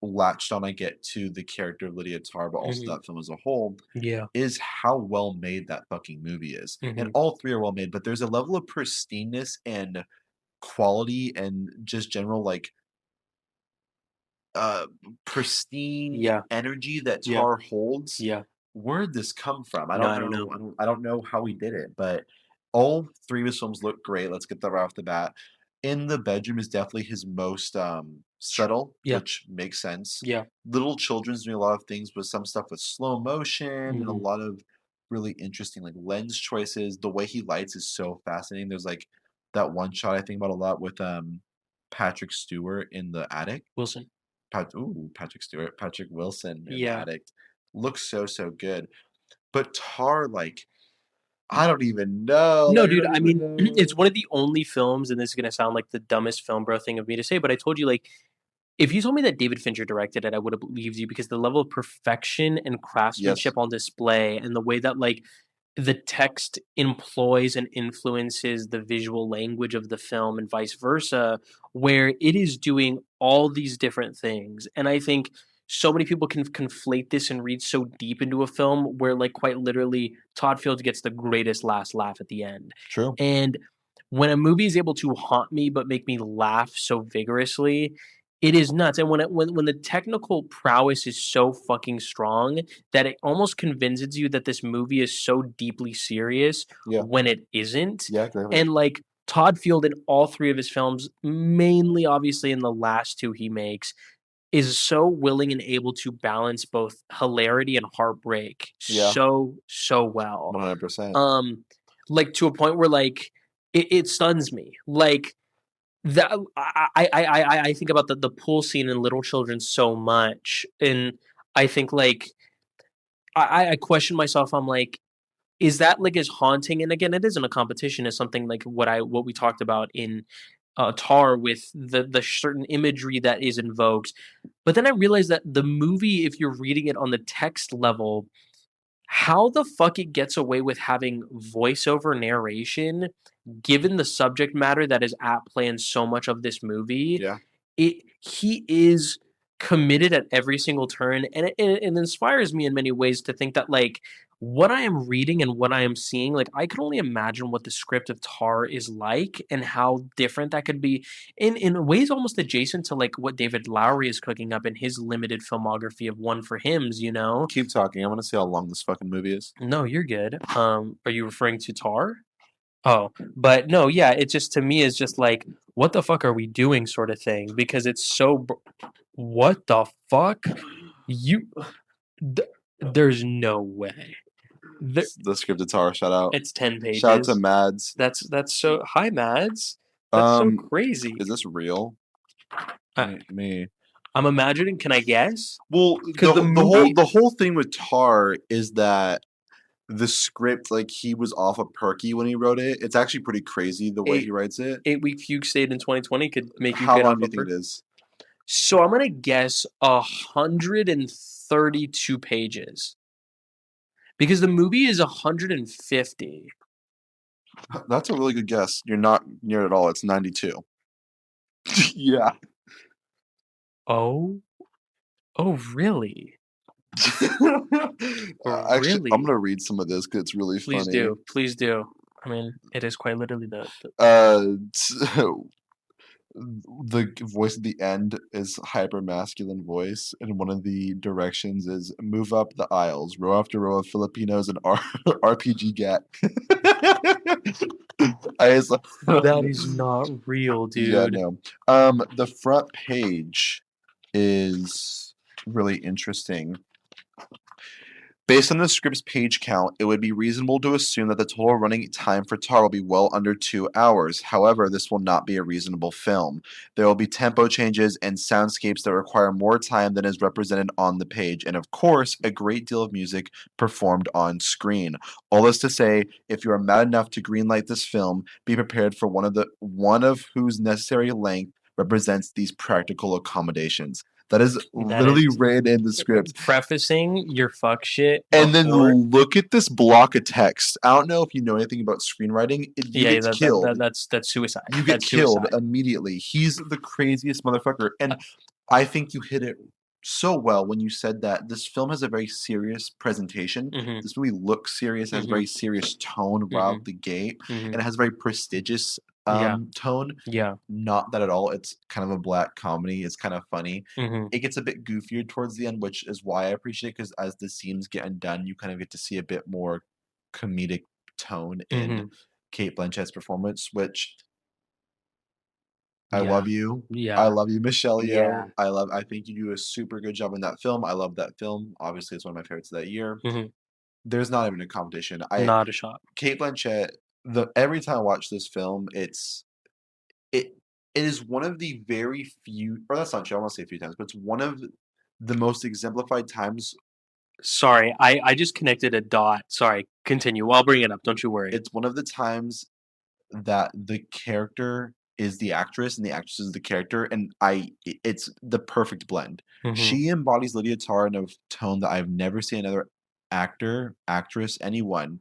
latched on I get to the character of Lydia Tarr, but also Mhm. that film as a whole, Yeah. is how well made that fucking movie is. And Mhm. all three are well made, but there's a level of pristineness and quality and just general like uh pristine Yeah. energy that Yeah. Tar holds. Yeah. Where'd this come from? I No, don't I don't know. know. I don't know how he did it, but all three of his films look great. Let's get that right off the bat. In the Bedroom is definitely his most subtle, Yeah. which makes sense. Yeah. Little Children's doing a lot of things with some stuff with slow motion and a Mhm. lot of really interesting like lens choices. The way he lights is so fascinating. There's like that one shot I think about a lot with Patrick Stewart in the attic. Wilson. Patrick Stewart, Patrick Wilson in the Yeah. attic looks so good. But Tar, like, I don't even know. No, Like, I dude, don't I even mean, it's know. one of the only films, and this is gonna sound like the dumbest film bro thing of me to say, but I told you, like, if you told me that David Fincher directed it, I would have believed you because the level of perfection and Yes, craftsmanship on display and the way that, like, the text employs and influences the visual language of the film and vice versa, where it is doing all these different things. And I think so many people can conflate this and read so deep into a film where, like, quite literally, Todd Field gets the greatest last laugh at the end. true. And when a movie is able to haunt me but make me laugh so vigorously, it is nuts. And when the technical prowess is so fucking strong that it almost convinces you that this movie is so deeply serious Yeah, when it isn't. yeah, exactly. And like Todd Field in all three of his films, mainly obviously in the last two he makes, is so willing and able to balance both hilarity and heartbreak Yeah, so well. 100%. Um, like to a point where like it stuns me. Like that I think about the pool scene in Little Children so much, and I think like I question myself. I'm like, is that like as haunting? And again, it isn't a competition. It's something like what we talked about in Tar with the certain imagery that is invoked. But then I realized that the movie, if you're reading it on the text level, how the fuck it gets away with having voiceover narration, given the subject matter that is at play in so much of this movie, Yeah, he is committed at every single turn, and it inspires me in many ways to think that like what I am reading and what I am seeing, like I could only imagine what the script of Tar is like and how different that could be in ways almost adjacent to like what David Lowery is cooking up in his limited filmography of One for Hymns, you know? keep talking. I want to see how long this fucking movie is. No, you're good. Are you referring to Tar? Oh, but no, yeah, it just to me is just like, what the fuck are we doing sort of thing because it's so what the fuck? You th- there's no way. There, The scripted Tar, shout out. it's 10 Shout out to pages. Mads. That's so hi Mads. That's so Um, crazy. is this real? I, Me. I'm imagining, can I guess? Well, Cuz the movie the whole thing with Tar is that the script, like he was off of Perky when he wrote it. It's actually pretty crazy the way he eight writes it. 8 week fugue state in 2020 could make you How get long off do a you think per. it is? So I'm going to guess 132 pages because the movie is 150. That's a really good guess. You're not near at all. It's 92. Yeah. Oh, oh really? Actually, I'm Really? gonna read some of this because it's really Please funny. do. Please do. I mean, it is quite literally the Uh, the voice at the end is hyper masculine voice, and one of the directions is move up the aisles, row after row of Filipinos and RPG Gat. I was like, That is not real, yeah, dude. no. The front page is really interesting. Based on the script's page count, it would be reasonable to assume that the total running time for Tar will be well under 2 hours. However, this will not be a reasonable film. There will be tempo changes and soundscapes that require more time than is represented on the page, and of course, a great deal of music performed on screen. All this to say, if you are mad enough to greenlight this film, be prepared for one of whose necessary length represents these practical accommodations. That is That literally is written in the script. prefacing your fuck shit And then before. look at this block of text. I don't know if you know anything about screenwriting. You Yeah, get killed. that's suicide. You get That's killed suicide. immediately. He's the craziest motherfucker. And I think you hit it so well when you said that this film has a very serious presentation. Mm-hmm. This movie looks serious, has a Mm-hmm. very serious tone right Mm-hmm. out the gate, Mm-hmm. and it has a very prestigious Yeah. tone. Yeah. Not that at all. It's kind of a black comedy. It's kind of funny. Mm-hmm. It gets a bit goofier towards the end, which is why I appreciate it, because as the scenes get undone, you kind of get to see a bit more comedic tone in Mm-hmm. Kate Blanchett's performance, which I Yeah. love you. I Yeah. love you, Michelle Yeah. Yeoh. I think you do a super good job in that film. I love that film. Obviously, it's one of my favorites of that year. Mm-hmm. There's not even a competition. Not a shot. Kate Blanchett, the every time I watch this film, it it is one of the very few, or that's not true, I won't say a few times, but it's one of the most exemplified times. Sorry, I just connected a dot. Sorry, continue. I'll bring it up. Don't you worry. It's one of the times that the character is the actress and the actress is the character, and it's the perfect blend. Mm-hmm. She embodies Lydia Tarr in a tone that I've never seen another actor, actress, anyone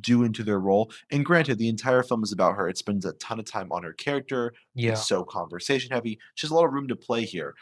do into their role. And granted, the entire film is about her. It spends a ton of time on her character. It's Yeah. so conversation heavy. She has a lot of room to play here.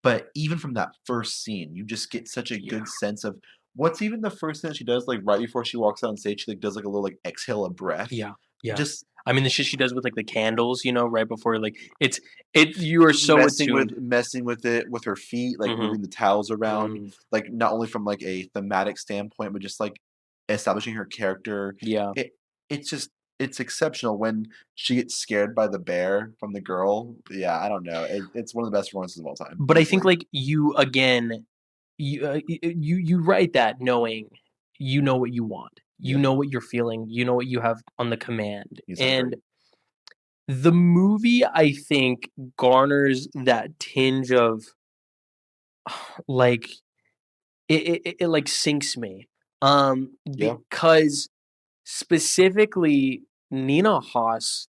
But even from that first scene, you just get such a Yeah. good sense of what's even the first thing that she does, like right before she walks out on stage, she like does like a little like exhale of breath. Yeah. Yeah. Just I mean, the shit she does with like the candles, right before like it. You are so attuned. messing with it with her feet, like Mm-hmm. moving the towels around, Mm, like not only from like a thematic standpoint, but just like establishing her character. yeah. It it's just it's exceptional when she gets scared by the bear from the girl. Yeah, I don't know. It's one of the best performances of all time, But I think easily. like you again, you write that knowing you know what you want. You Yeah, know what you're feeling. You know what you have on the command. he's hungry. And the movie, I think, garners that tinge of like it like sinks me. Yeah. Because specifically Nina Haas,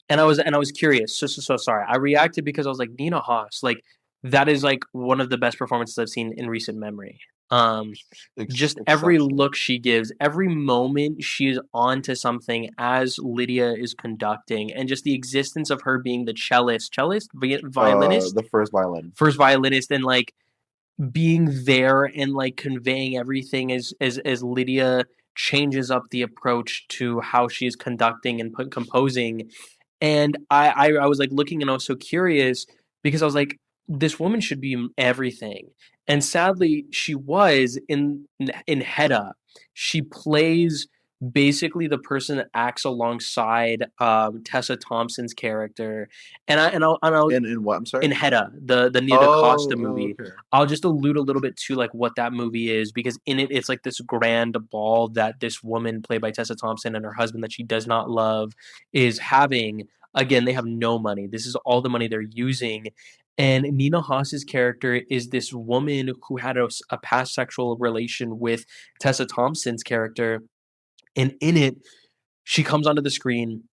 and I was curious. So sorry. I reacted because I was like Nina Haas, like that is like one of the best performances I've seen in recent memory. Um, just every Exceptional. look she gives, every moment she is on to something as Lydia is conducting, and just the existence of her being the violinist, The first violin. first violinist, and like being there and like conveying everything as Lydia changes up the approach to how she is conducting and composing. And I was like looking and I was so curious because I was like, this woman should be everything. And sadly, she was in Hedda. She plays basically the person that acts alongside Tessa Thompson's character. And I'll In what? I'm sorry. in Hedda, the Nia DaCosta Oh, movie. okay. I'll just allude a little bit to like what that movie is because in it it's like this grand ball that this woman played by Tessa Thompson and her husband that she does not love is having. Again, they have no money. This is all the money they're using. And Nina Haas's character is this woman who had a past sexual relation with Tessa Thompson's character. And in it, she comes onto the screen,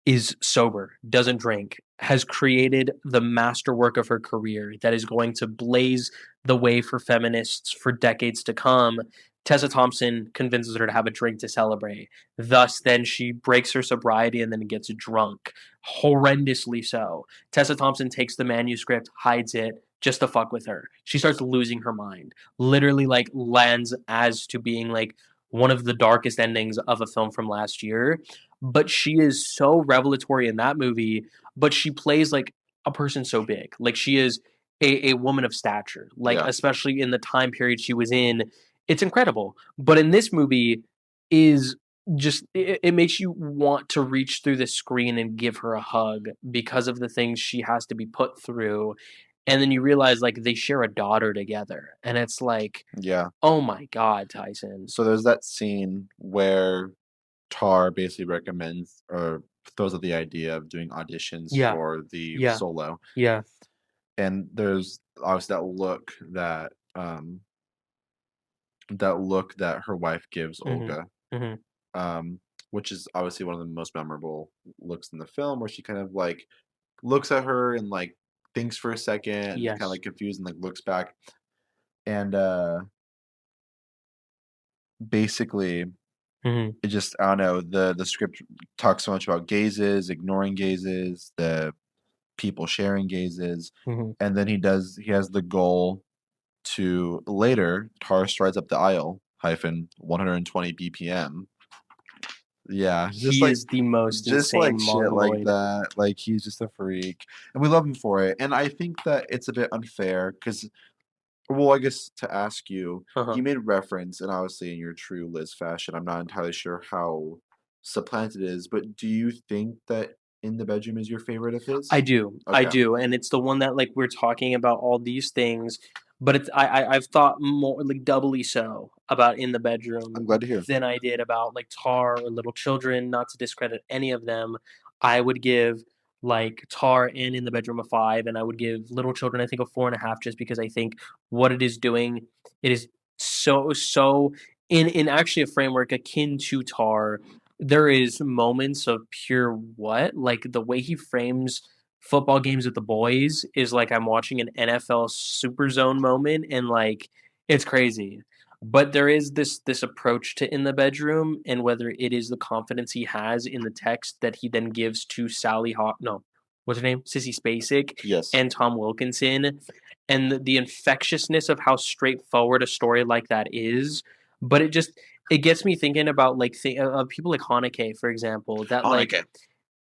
is sober, doesn't drink, has created the masterwork of her career that is going to blaze the way for feminists for decades to come. Tessa Thompson convinces her to have a drink to celebrate. Thus, then she breaks her sobriety and then gets drunk, horrendously so. Tessa Thompson takes the manuscript, hides it, just to fuck with her. She starts losing her mind. Literally, like, lands as to being like one of the darkest endings of a film from last year. but she is so revelatory in that movie, but she plays like a person so big. Like she is a woman of stature, like Yeah. especially in the time period she was in. It's incredible. But in this movie is just it makes you want to reach through the screen and give her a hug because of the things she has to be put through. And then you realize like they share a daughter together. And it's like, Yeah. oh my God, Tyson. So there's that scene where Tar basically recommends or throws out the idea of doing auditions Yeah, for the yeah, solo. yeah. And there's obviously that look that her wife gives Mhm, Olga, mhm. um, which is obviously one of the most memorable looks in the film, where she kind of like looks at her and like thinks for a second and is kind of Yes. like confused and like looks back. And basically Mhm, it just I don't know, the script talks so much about gazes, ignoring gazes, the people sharing gazes, mhm. and then he has the goal to later Tar strides up the aisle hyphen 120 BPM. Yeah, He is the most just insane like shit like mongoloid. that. Like he's just a freak, and we love him for it. And I think that it's a bit unfair because, well, I guess to ask you, Uh-huh. you made reference, and obviously in your true Liz fashion, I'm not entirely sure how supplanted it is, but do you think that In the Bedroom is your favorite of his? I Okay, do, and it's the one that like we're talking about all these things, but it's I've thought more like doubly so about In the I'm glad Bedroom to hear. than I did about like Tar or Little Children. Not to discredit any of them, I would give like Tar and In the Bedroom a 5, and I would give Little Children I think a 4.5, just because I think what it is doing, it is so in actually a framework akin to Tar. There is moments of pure what, like the way he frames football games with the boys is like I'm watching an NFL Super Zone moment, and like it's crazy. But there is this approach to In the Bedroom, and whether it is the confidence he has in the text that he then gives to Sally Hawk, no, what's her name, Sissy Spacek, Yes. and Tom Wilkinson, and the infectiousness of how straightforward a story like that is. But it gets me thinking about like people like Haneke, for example, that like Hanukkah.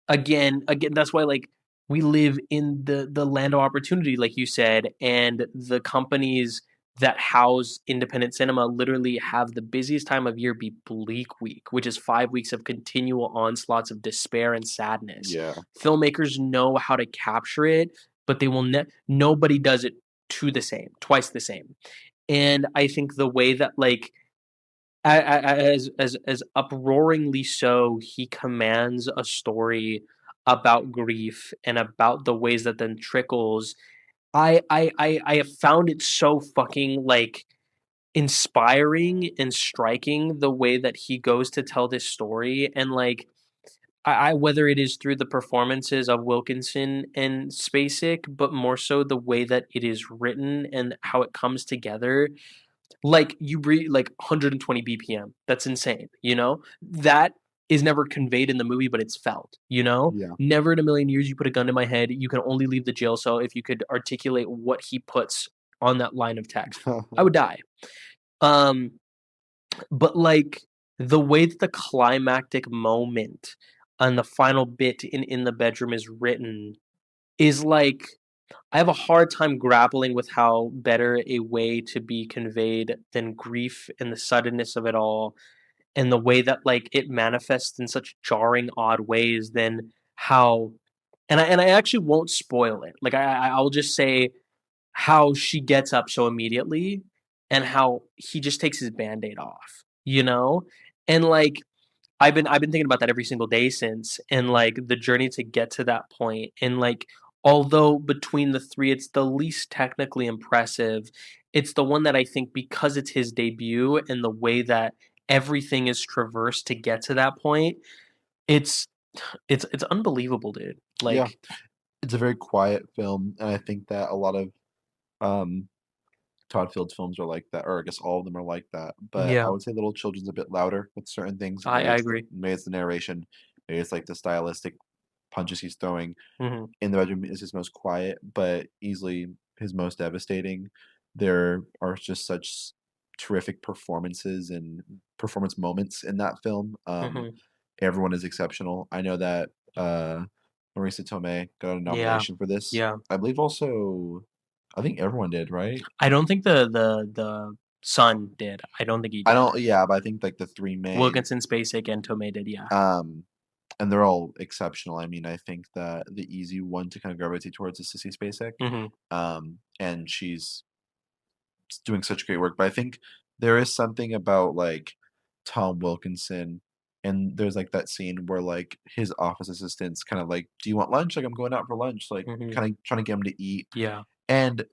again that's why like we live in the land of opportunity, like you said, and the companies that house independent cinema literally have the busiest time of year be bleak week, which is 5 weeks of continual onslaughts of despair and sadness. Yeah. Filmmakers know how to capture it, but they will nobody does it twice the same. And I think the way that like as uproaringly so he commands a story about grief and about the ways that then trickles. I have found it so fucking like inspiring and striking the way that he goes to tell this story, and like I whether it is through the performances of Wilkinson and Spacek, but more so the way that it is written and how it comes together. Like you breathe like 120 BPM. That's insane. That is never conveyed in the movie, but it's felt. Yeah. Never in a million years you put a gun to my head. You can only leave the jail cell if you could articulate what he puts on that line of text. I would die. Um, but like the way that the climactic moment on the final bit in the bedroom is written is like I have a hard time grappling with how better a way to be conveyed than grief and the suddenness of it all, and the way that like it manifests in such jarring, odd ways than how. And I actually won't spoil it. Like I'll just say how she gets up so immediately, and how he just takes his band-aid off, and like I've been thinking about that every single day since, and like the journey to get to that point, and like although between the three it's the least technically impressive, it's the one that I think because it's his debut and the way that everything is traversed to get to that point, it's it's unbelievable, dude. Yeah. Like, It's a very quiet film, and I think that a lot of um Todd Field's films are like that, or I guess all of them are like that. But I yeah, would say Little Children's a bit louder with certain things. I agree. Maybe it's the narration, maybe it's like the stylistic punches he's throwing. Hmm. In the Bedroom is his most quiet, but easily his most devastating. There are just such terrific performances and performance moments in that film. Hmm. everyone is exceptional. I know that Marisa Tomei got a Yeah. nomination for this. Yeah. I believe also, I think everyone did, right? I don't think the son did. I don't think he I did. don't, yeah, but I think like the three main, Wilkinson, Spacek, and Tomei did, yeah. um, and they're all exceptional. I mean, I think that the easy one to kind of gravitate towards is Sissy Spacek, Mhm. and she's doing such great work. But I think there is something about like Tom Wilkinson, and there's like that scene where like his office assistants kind of like, "Do you want lunch?" Like, "I'm going out for lunch." Like, Mhm. kind of trying to get him to eat, Yeah. and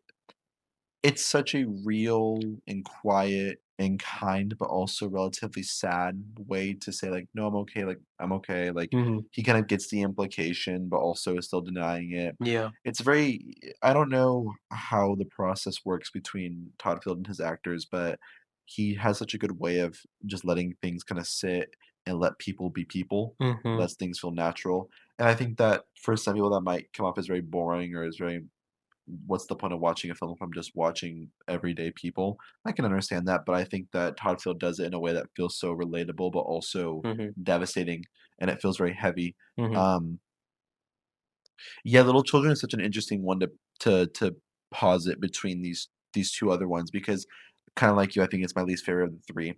it's such a real and quiet and kind, but also relatively sad way to say, like, "No, I'm okay," like, "I'm okay," like, Mhm. he kind of gets the implication, but also is still denying it. Yeah. It's very I don't know how the process works between Todd Field and his actors, but he has such a good way of just letting things kinda sit and let people be people, Mhm. lets things feel natural, and I think that for some people that might come off as very boring or as very what's the point of watching a film if I'm just watching everyday people? I can understand that, but I think that Todd Field does it in a way that feels so relatable, but also Mhm. devastating, and it feels very heavy. Mhm. Um, yeah, Little Children is such an interesting one to posit between these two other ones because kind of like you, I think it's my least favorite of the three.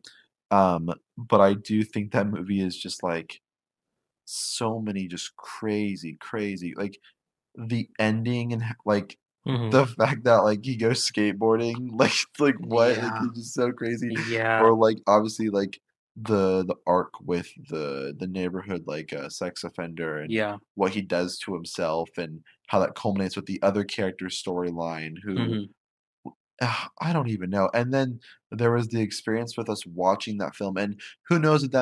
But I do think that movie is just like so many just crazy, crazy like the ending and, like, Mhm. the fact that, like, he goes skateboarding, like, what? Like, Yeah. it's just so crazy. Yeah. Or, like, obviously, like, the arc with the neighborhood, like, sex offender and Yeah. what he does to himself and how that culminates with the other character's storyline who Mhm. I don't even know. And then there was the experience with us watching that film, and who knows if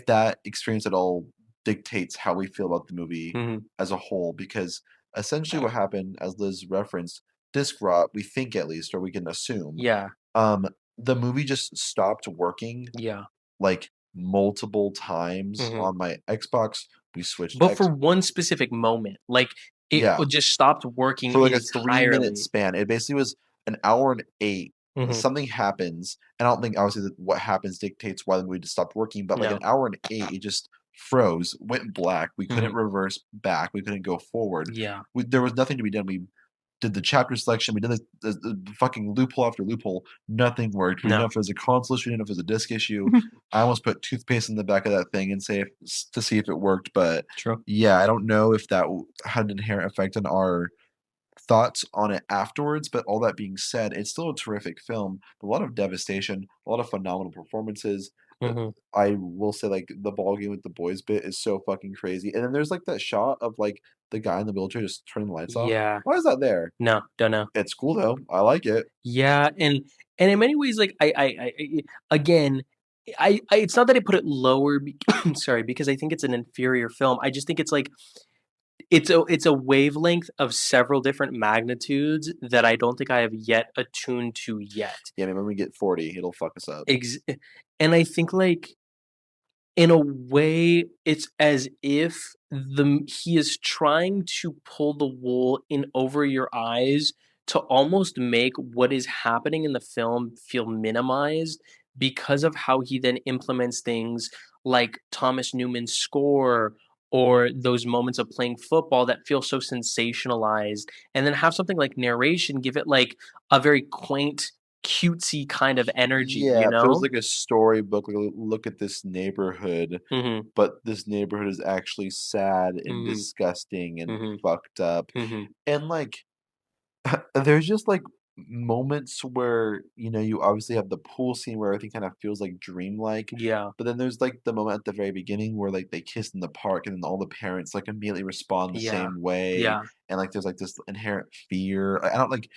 that experience at all dictates how we feel about the movie Mhm. as a whole, because essentially what happened, as Liz referenced, disc rot, we think at least, or we can assume, Yeah. um, the movie just stopped working Yeah. like multiple times Mhm. on my Xbox. We switched But for X one specific moment, like, it yeah. just stopped working For like a 3-minute entirely. span. It basically was an hour and 8. Mhm. Something happens, and I don't think obviously that what happens dictates why the movie just stopped working, but like an No. hour and 8, it just froze, went black. We couldn't Mhm. reverse back. We couldn't go forward. Yeah. There was nothing to be done. We did the chapter selection. We did the fucking loophole after loophole. Nothing worked. We didn't know No. if it was a console issue. We didn't know if it was a disc issue. I almost put toothpaste in the back of that thing and say if, to see if it worked, but True. yeah, I don't know if that had an inherent effect on our thoughts on it afterwards, but all that being said, it's still a terrific film. A lot of devastation, a lot of phenomenal performances. Mhm. I will say, like, the ball game with the boys bit is so fucking crazy. And then there's like that shot of like the guy in the wheelchair just turning the lights off. Yeah. Why is that there? No, don't know. It's cool though. I like it. Yeah, and in many ways, like, again, I it's not that I put it lower sorry, because I think it's an inferior film. I just think it's like it's a wavelength of several different magnitudes that I don't think I have yet attuned to yet. Yeah, man, when we get 40, it'll fuck us up. Ex and I think, like, in a way, it's as if he is trying to pull the wool in over your eyes to almost make what is happening in the film feel minimized because of how he then implements things like Thomas Newman's score or those moments of playing football that feel so sensationalized, and then have something like narration give it, like, a very quaint, cutesy kind of energy, you Yeah, if it was know? like a storybook, like, look at this neighborhood, Mhm, but this neighborhood is actually sad and mhm, disgusting and mhm. fucked up. Mhm. And like there's just, like, moments where, you obviously have the pool scene where everything kind of feels, like, dreamlike, Yeah, but then there's, like, the moment at the very beginning where, like, they kiss in the park and then all the parents, like, immediately respond the yeah, same way, yeah, and, like, there's, like, this inherent fear. I don't like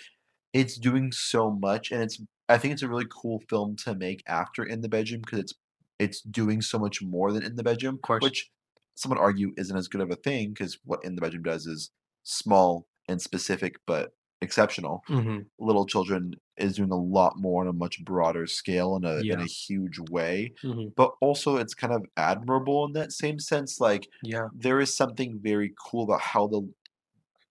it's doing so much, and I think it's a really cool film to make after In the Bedroom because it's doing so much more than In the Bedroom, of course. which some would argue isn't as good of a thing because what In the Bedroom does is small and specific, but exceptional. Mhm. Little Children is doing a lot more on a much broader scale in a Yeah, huge way, mhm. but also it's kind of admirable in that same sense, like, Yeah, there is something very cool about how the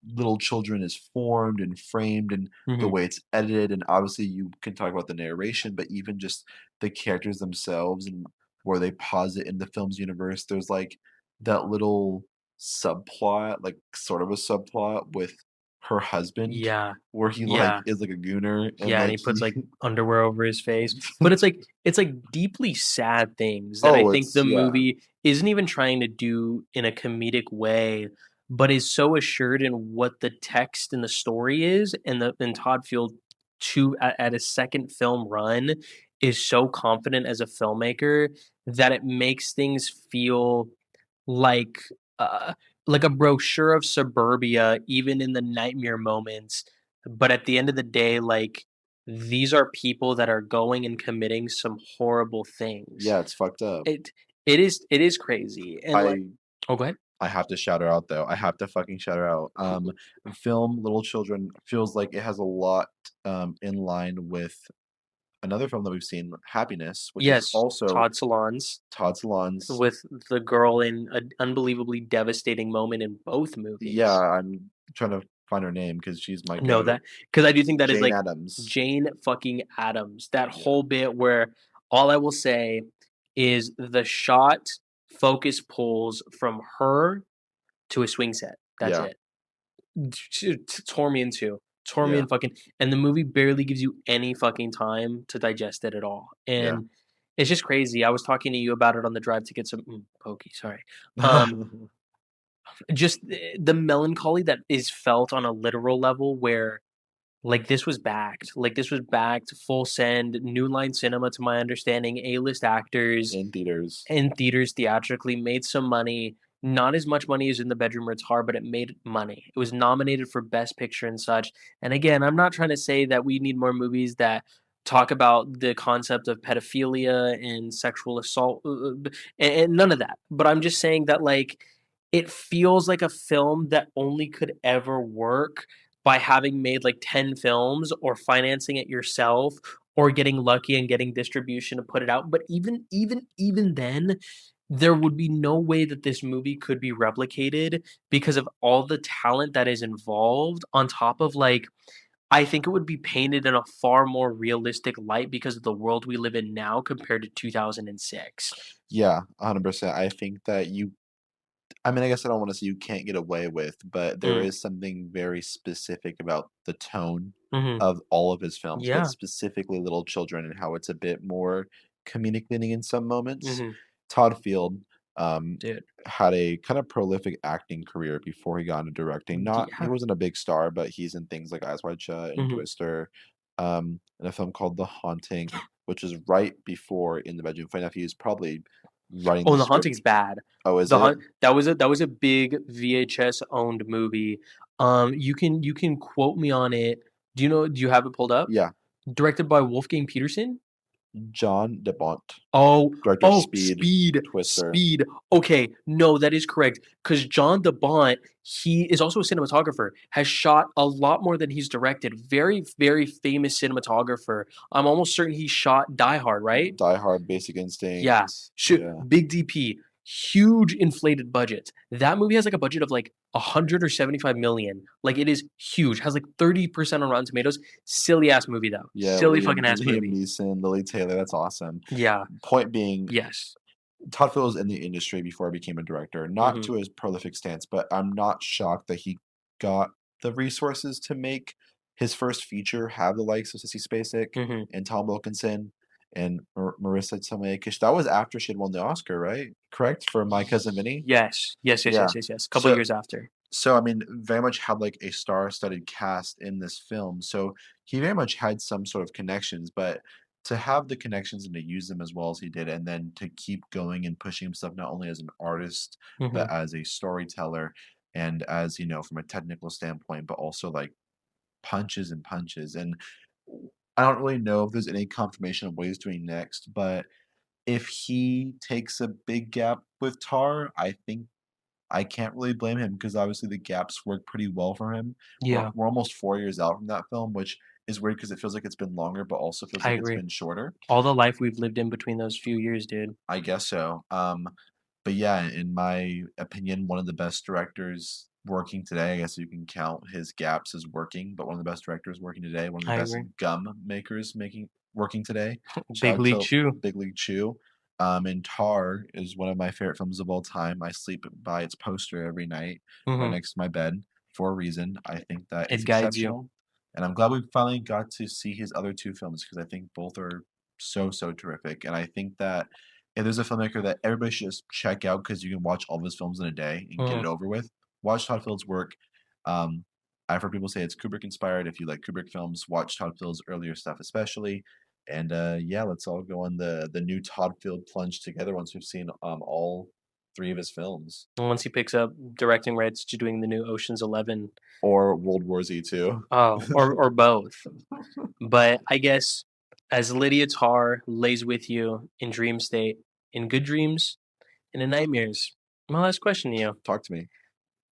Little Children is formed and framed and the mhm. way it's edited, and obviously you can talk about the narration, but even just the characters themselves and where they pause it in the film's universe. There's like that little subplot, like sort of a subplot with her husband, Yeah. where he like Yeah. is like a gooner and Yeah, and like he puts, like, he underwear over his face, but it's, like, deeply sad things that I oh, think it's the yeah, movie isn't even trying to do in a comedic way, but is so assured in what the text and the story is, and Todd Field at his second film run is so confident as a filmmaker that it makes things feel like, uh, like a brochure of suburbia even in the nightmare moments, but at the end of the day, like, these are people that are going and committing some horrible things. yeah, it's fucked up. It it is crazy, and, like. I Oh, go ahead. I have to shout her out though. I have to fucking shout her out. The film Little Children feels like it has a lot in line with another film that we've seen, Happiness, which is Yes, also Todd Solondz Todd Solondz. with the girl in an unbelievably devastating moment in both Yeah, movies. I'm trying to find her name because she's my No, goat. that because I do think that is, Jane like, Addams. Jane fucking Addams. That Yeah. whole bit where all I will say is the shot focus pulls from her to a swing set. That's Yeah. it. Tore me in two. Tore me Yeah. in fucking, and the movie barely gives you any fucking time to digest it at all. Yeah. And it's just crazy. I was talking to you about it on the drive to get some pokey, sorry. Um, just the melancholy that is felt on a literal level where like, this was backed, full send, New Line Cinema, to my understanding, A-list actors In theaters. in theaters theatrically, made some money. Not as much money as In the Bedroom Where It's Hard, but it made money. It was nominated for Best Picture and such. And again, I'm not trying to say that we need more movies that talk about the concept of pedophilia and sexual assault, and none of that. But I'm just saying that, like, it feels like a film that only could ever work by having made like 10 films or financing it yourself or getting lucky and getting distribution to put it out. But even then, there would be no way that this movie could be replicated because of all the talent that is involved on top of like I think it would be painted in a far more realistic light because of the world we live in now compared to 2006. Yeah, 100%. I think that you I mean, I guess I don't wanna say you can't get away with, but there Mm, is something very specific about the tone mhm. of all of his films, but Yeah. specifically Little Children and how it's a bit more comedic leaning in some moments. Mhm. Todd Field, um, Dude. had a kind of prolific acting career before he got into directing. Not he Yeah. wasn't a big star, but he's in things like Eyes Wide Shut and Mhm. Twister, in a film called The Haunting, which is right before In the Bedroom. Funny enough, he was probably writing Oh, the and The script. Haunting's bad. Oh, is The it? Hunt that was a big VHS owned movie. You can quote me on it. Do you have it pulled up? Yeah. Directed by Wolfgang Peterson? John DeBont, Oh, director of oh, Speed, Speed, Twister. Speed. Okay, no, that is correct. Because John DeBont, he is also a cinematographer, has shot a lot more than he's directed. Very, very famous cinematographer. I'm almost certain he shot Die Hard, right? Die Hard, Basic Yeah, Instinct. shoot, Yeah. big DP, huge inflated budget. That movie has like a budget of like 175 million. Like it is huge. Has like 30% on Rotten Tomatoes. Silly ass movie though. Yeah, Silly Liam fucking ass Liam movie. Neeson, Lily Taylor, that's awesome. Yeah. Point being, Yes. Todd Field was in the industry before he became a director, not Mhm. to his prolific stance, but I'm not shocked that he got the resources to make his first feature have the likes of Sissy Spacek Mhm. and Tom Wilkinson and Marissa Tomei, 'cause that was after she had won the Oscar, right? Correct? For My Cousin Vinny? Yes. Yes. Yes. Yeah. Yes. Yes. Yes. Couple So years after. so, I mean, very much had, like, a star-studded cast in this film, so he very much had some sort of connections, but to have the connections and to use them as well as he did, and then to keep going and pushing himself not only as an artist, but Mhm. as a storyteller and as, from a technical standpoint, but also, like, punches and punches, and I don't really know if there's any confirmation of what he's doing next, but if he takes a big gap with Tar, I think I can't really blame him because obviously the gaps work pretty well for him. We're Yeah, we're almost 4 years out from that film, which is weird because it feels like it's been longer, but also feels I like it's agree. been shorter. All the life we've lived in between those few years, dude. I guess so. But yeah, in my opinion, one of the best directors working today, I guess you can count his gaps as working, but one of the best directors working today, one of the I best agree. gum makers working today. Big Shout out League to Chew. Big League Chew. And Tar is one of my favorite films of all time. I sleep by its poster every night, right Mhm. next to my bed, for a reason. I think that is It guides you. exceptional, and I'm glad we finally got to see his other two films because I think both are so terrific. And I think that if there's a filmmaker that everybody should just check out because you can watch all of his films in a day and get it Mhm. over with, watch Todd Field's work. Um, I've heard people say it's Kubrick inspired. If you like Kubrick films, watch Todd Field's earlier stuff, especially. And yeah, let's all go on the new Todd Field plunge together once we've seen all three of his films. And once he picks up directing rights to doing the new Ocean's 11, Or World War Z too. oh, or both. But I guess as Lydia Tarr lays with you in dream state, in good dreams and in nightmares, my last question to you, Talk to me.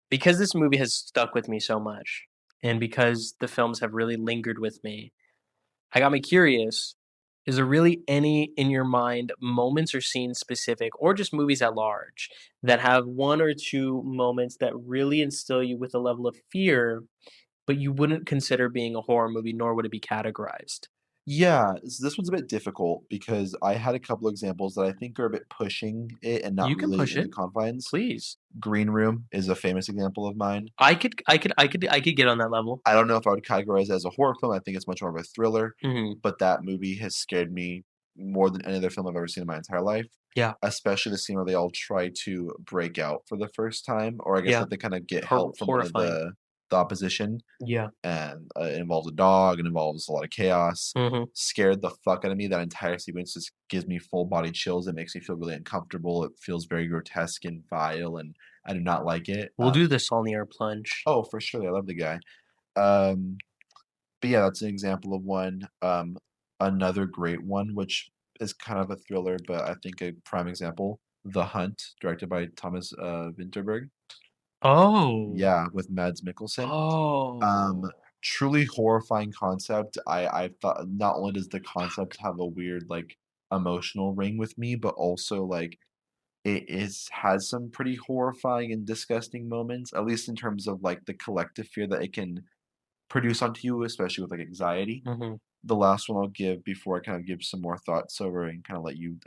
because this movie has stuck with me so much, and because the films have really lingered with me, I got me curious. Is there really any in your mind moments or scenes specific, or just movies at large, that have one or two moments that really instill you with a level of fear, but you wouldn't consider being a horror movie, nor would it be categorized? Yeah, this one's a bit difficult because I had a couple examples that I think are a bit pushing it and not You can really push in the it, confines. please. Green Room is a famous example of mine. I could get on that level. I don't know if I would categorize it as a horror film. I think it's much more of a thriller, Mhm. but that movie has scared me more than any other film I've ever seen in my entire life. Yeah, Especially the scene where they all try to break out for the first time, or I guess yeah, that they kind of get help from one of horrifying. the opposition, Yeah. and it involves a dog, and involves a lot of chaos. Mhm. Scared the fuck out of me. That entire sequence just gives me full body chills. It makes me feel really uncomfortable. It feels very grotesque and vile, and I do not like it. We'll do this on the air plunge. Oh, for sure, I love the guy. Um, but yeah, that's an example of one. Another great one, which is kind of a thriller, but I think a prime example, The Hunt, directed by Thomas Vinterberg. Oh. Yeah, with Mads Mikkelsen. Um, Oh. Truly horrifying concept. I thought not only does the concept have a weird like emotional ring with me, but also like it is has some pretty horrifying and disgusting moments, at least in terms of like the collective fear that it can produce onto you, especially with like anxiety. Mhm. The last one I'll give before I kind of give some more thoughts over and kind of let you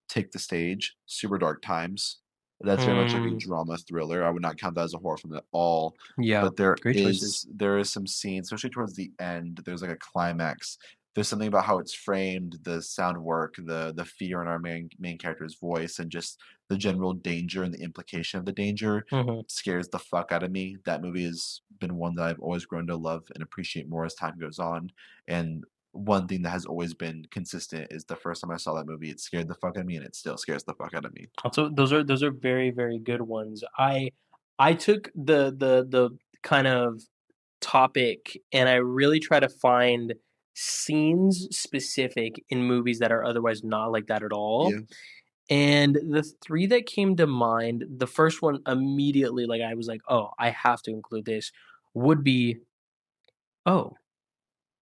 take the stage. Super Dark Times. That's very much like a Mm. drama thriller. I would not count that as a horror film at all. Yeah. But there Great choices. is there is some scenes, especially towards the end. There's like a climax. There's something about how it's framed, the sound work, the fear in our main character's voice, and just the general danger and the implication of the danger Mhm. scares the fuck out of me. That movie has been one that I've always grown to love and appreciate more as time goes on. And one thing that has always been consistent is the first time I saw that movie, it scared the fuck out of me, and it still scares the fuck out of me. Also, those are very, very good ones. I took the kind of topic and I really try to find scenes specific in movies that are otherwise not like that at all. Yeah. And the 3 that came to mind, the first one immediately, like, I was like, "Oh, I have to include this," would be, "Oh,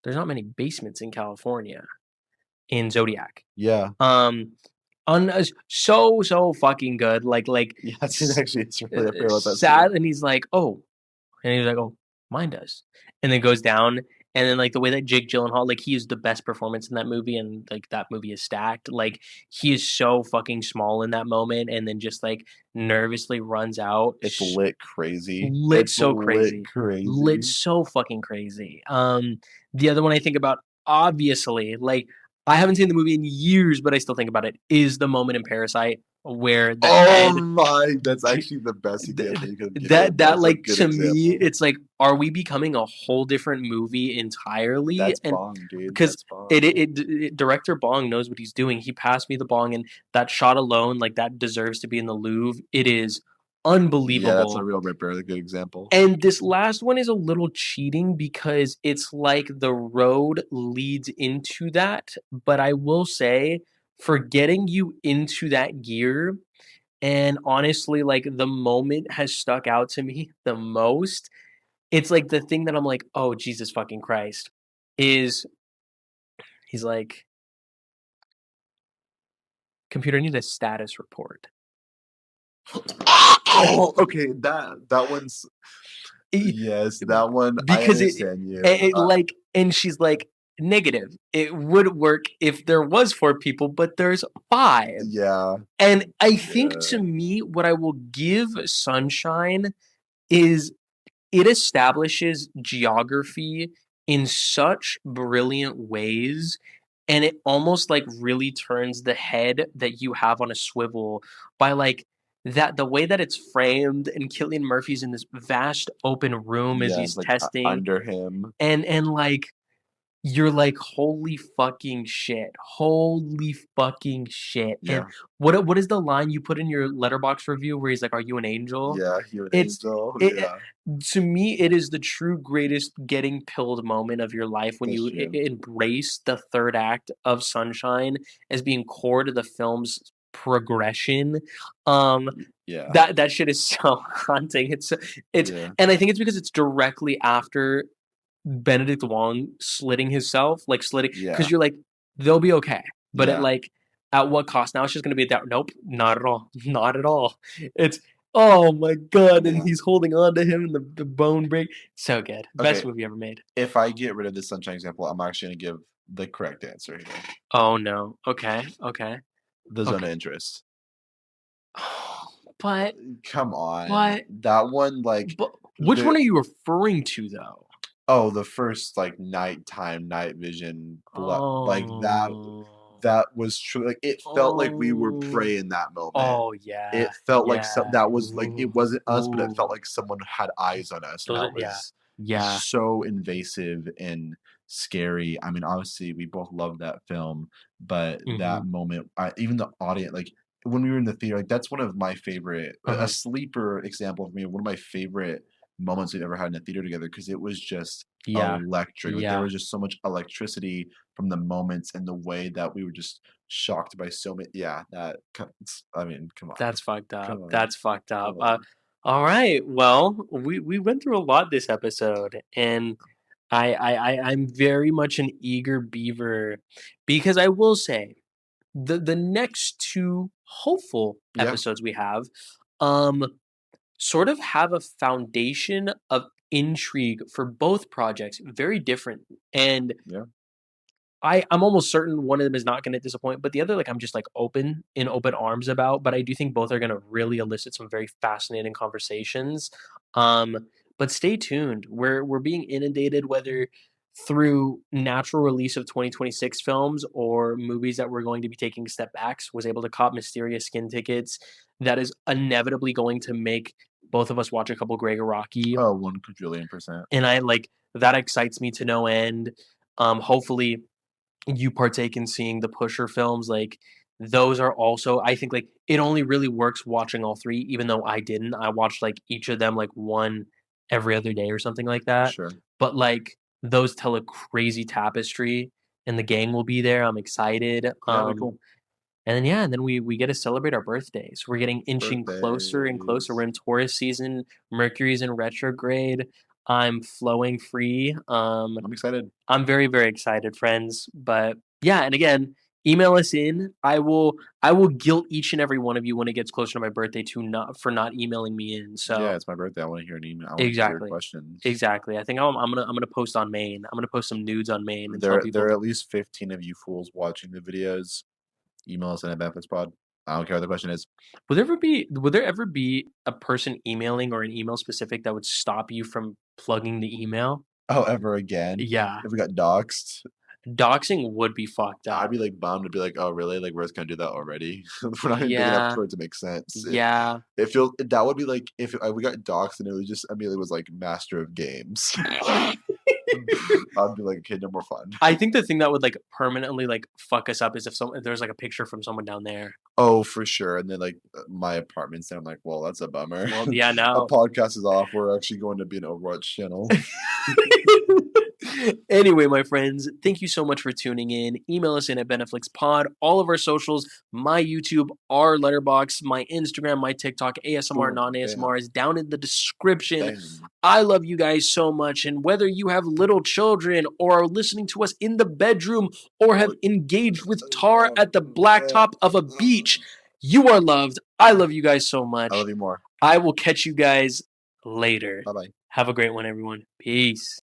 there's not many basements in California," in Zodiac. Yeah. Um, so fucking good, Yeah, it's actually it's really I forgot about that sad, scene. and he's like, "Oh," and he's like, "Oh, mine does," and then goes down, and then, like, the way that Jake Gyllenhaal, like, he is the best performance in that movie, and, like, that movie is stacked, like, he is so fucking small in that moment, and then just, like, nervously runs out, It's lit crazy. lit It's so lit crazy, lit crazy. so fucking crazy. The other one I think about, obviously, like, I haven't seen the movie in years, but I still think about it, is the moment in Parasite where the Oh head my, that's actually the best example you could have given. that That's a like good to me, example. it's like, are we becoming a whole different movie entirely? That's And Bong, dude. because That's Bong. director Bong knows what he's doing. He passed me the Bong, and that shot alone, like that deserves to be in the Louvre. It is Yeah, that's a unbelievable. real ripper, a good example. And this last one is a little cheating because it's like the road leads into that. But I will say, for getting you into that gear, and honestly, like the moment has stuck out to me the most. It's like the thing that I'm like, oh, Jesus fucking Christ, is he's like, computer, I need a status report. Oh, okay, that one's E- yes, that one I because understand you. like, and she's like, negative. It would work if there was 4 people, but there's 5. Yeah, And I think to yeah, me, what I will give Sunshine is it establishes geography in such brilliant ways, and it almost like really turns the head that you have on a swivel by like that the way that it's framed and Killian Murphy's in this vast open room as yeah. he's Like testing under him. and like you're like, "Holy fucking shit. Holy fucking shit." And Yeah, what is the line you put in your letterbox review where he's like, "Are you an angel?" yeah. You an It's angel. it Yeah, to me, it is the true greatest getting pilled moment of your life when that's you true. embrace the 3rd act of Sunshine as being core to the film's progression. Um, Yeah, that shit is so haunting. It's yeah, and I think it's because it's directly after Benedict Wong slitting himself, like slitting, because yeah, you're like, they'll be okay, but yeah, at what cost? Now it's just gonna be that. Nope, not at all, not at all. It's oh my god, and yeah. he's holding on to him, and the bone break. So good, best Okay, movie ever made. if I get rid of the sunshine example, I'm actually gonna give the correct answer here. Oh no. Okay. Okay. The zone Okay. of interest. But Come on. but That one, like, but which the one are you referring to though? oh, the first, like, nighttime, night vision, like, Oh. that was true, like, it felt like we were Oh. prey in that moment. Oh yeah. It felt like Yeah. that was like, it Ooh. wasn't us, but it felt Ooh. like someone had eyes on us, and Those are that yeah. was Yeah. so invasive and scary. I mean, obviously, we both love that film, but that Mhm. moment, even the audience, like, when we were in the theater, like, that's one of my favorite a Uh-huh. sleeper example for me, one of my favorite moments we've ever had in a theater together because it was just Yeah. electric. Like, there Yeah. was just so much electricity from the moments and the way that we were just shocked by so many. Yeah, I mean, come on, That's fucked up. come on, That's fucked come up. on. All right. Well, we went through a lot this episode, and I'm very much an eager beaver because I will say the next 2 hopeful Yeah, episodes we have, um, sort of have a foundation of intrigue for both projects, very different, and yeah, I'm almost certain one of them is not gonna disappoint, but the other, like, I'm just, like, in open arms about, but I do think both are gonna really elicit some very fascinating conversations. But stay tuned. We're being inundated, whether through natural release of 2026 films or movies that we're going to be taking step backs, was able to cop Mysterious Skin tickets. That is inevitably going to make both of us watch a couple Gregor Rocky, oh, 1 quadrillion%. and I, like that excites me to no end. Hopefully you partake in seeing the Pusher films, like, those are also I think, like, it only really works watching all 3, even though I didn't. I watched, like, each of them, like, 1 every other day or something like that. Sure. But, like, those tell a crazy tapestry, and the gang will be there, I'm excited, Yeah, that'd be cool. and then, yeah, and then we get to celebrate our birthdays. We're getting inching closer and closer. We're Birthdays. in Taurus season, Mercury's in retrograde, I'm flowing free, I'm excited. I'm very, very excited, friends. But yeah, and again, email us in. I will guilt each and every one of you when it gets closer to my birthday to not for not emailing me in. Yeah, So it's my birthday. I wanna hear an email. I wanna hear your exactly. questions. Exactly. I think I'm gonna post on Maine. I'm gonna post some nudes on Maine and tell There are people. at least 15 of you fools watching the videos. Email us at beneflicks I don't care what the question is. Would there ever be a person emailing or an email specific that would stop you from plugging the email? Oh, ever again? Yeah. If we got doxxed? Doxing would be fucked I'd up. be, like, bummed. I'd be like, "Oh, really? Like, we're just gonna do that already? We're not even big enough Yeah. for it to make sense." Yeah. It feels that would be like if, we got doxxed and it was just immediately was like Master of Games. I'd be like, "Okay, no more fun." I think the thing that would, like, permanently, like, fuck us up is if there's, like, a picture from someone down there. Oh, for sure, and then, like, my apartment's there, I'm like, "Well, that's a bummer." Well, yeah, Our now podcast is off, we're actually going to be an Overwatch channel. Anyway, my friends, thank you so much for tuning in. Email us in at BeneflixPod. All of our socials, my YouTube, our letterbox, my Instagram, my TikTok, ASMR, Boom, non-ASMR bam, is down in the description. bam. I love you guys so much. And whether you have little children or are listening to us in the bedroom or have Or engaged with tar at the blacktop of a beach, you are loved. I love you guys so I much. love you more. I will catch you guys later. Bye-bye. Have a great one, everyone. Peace.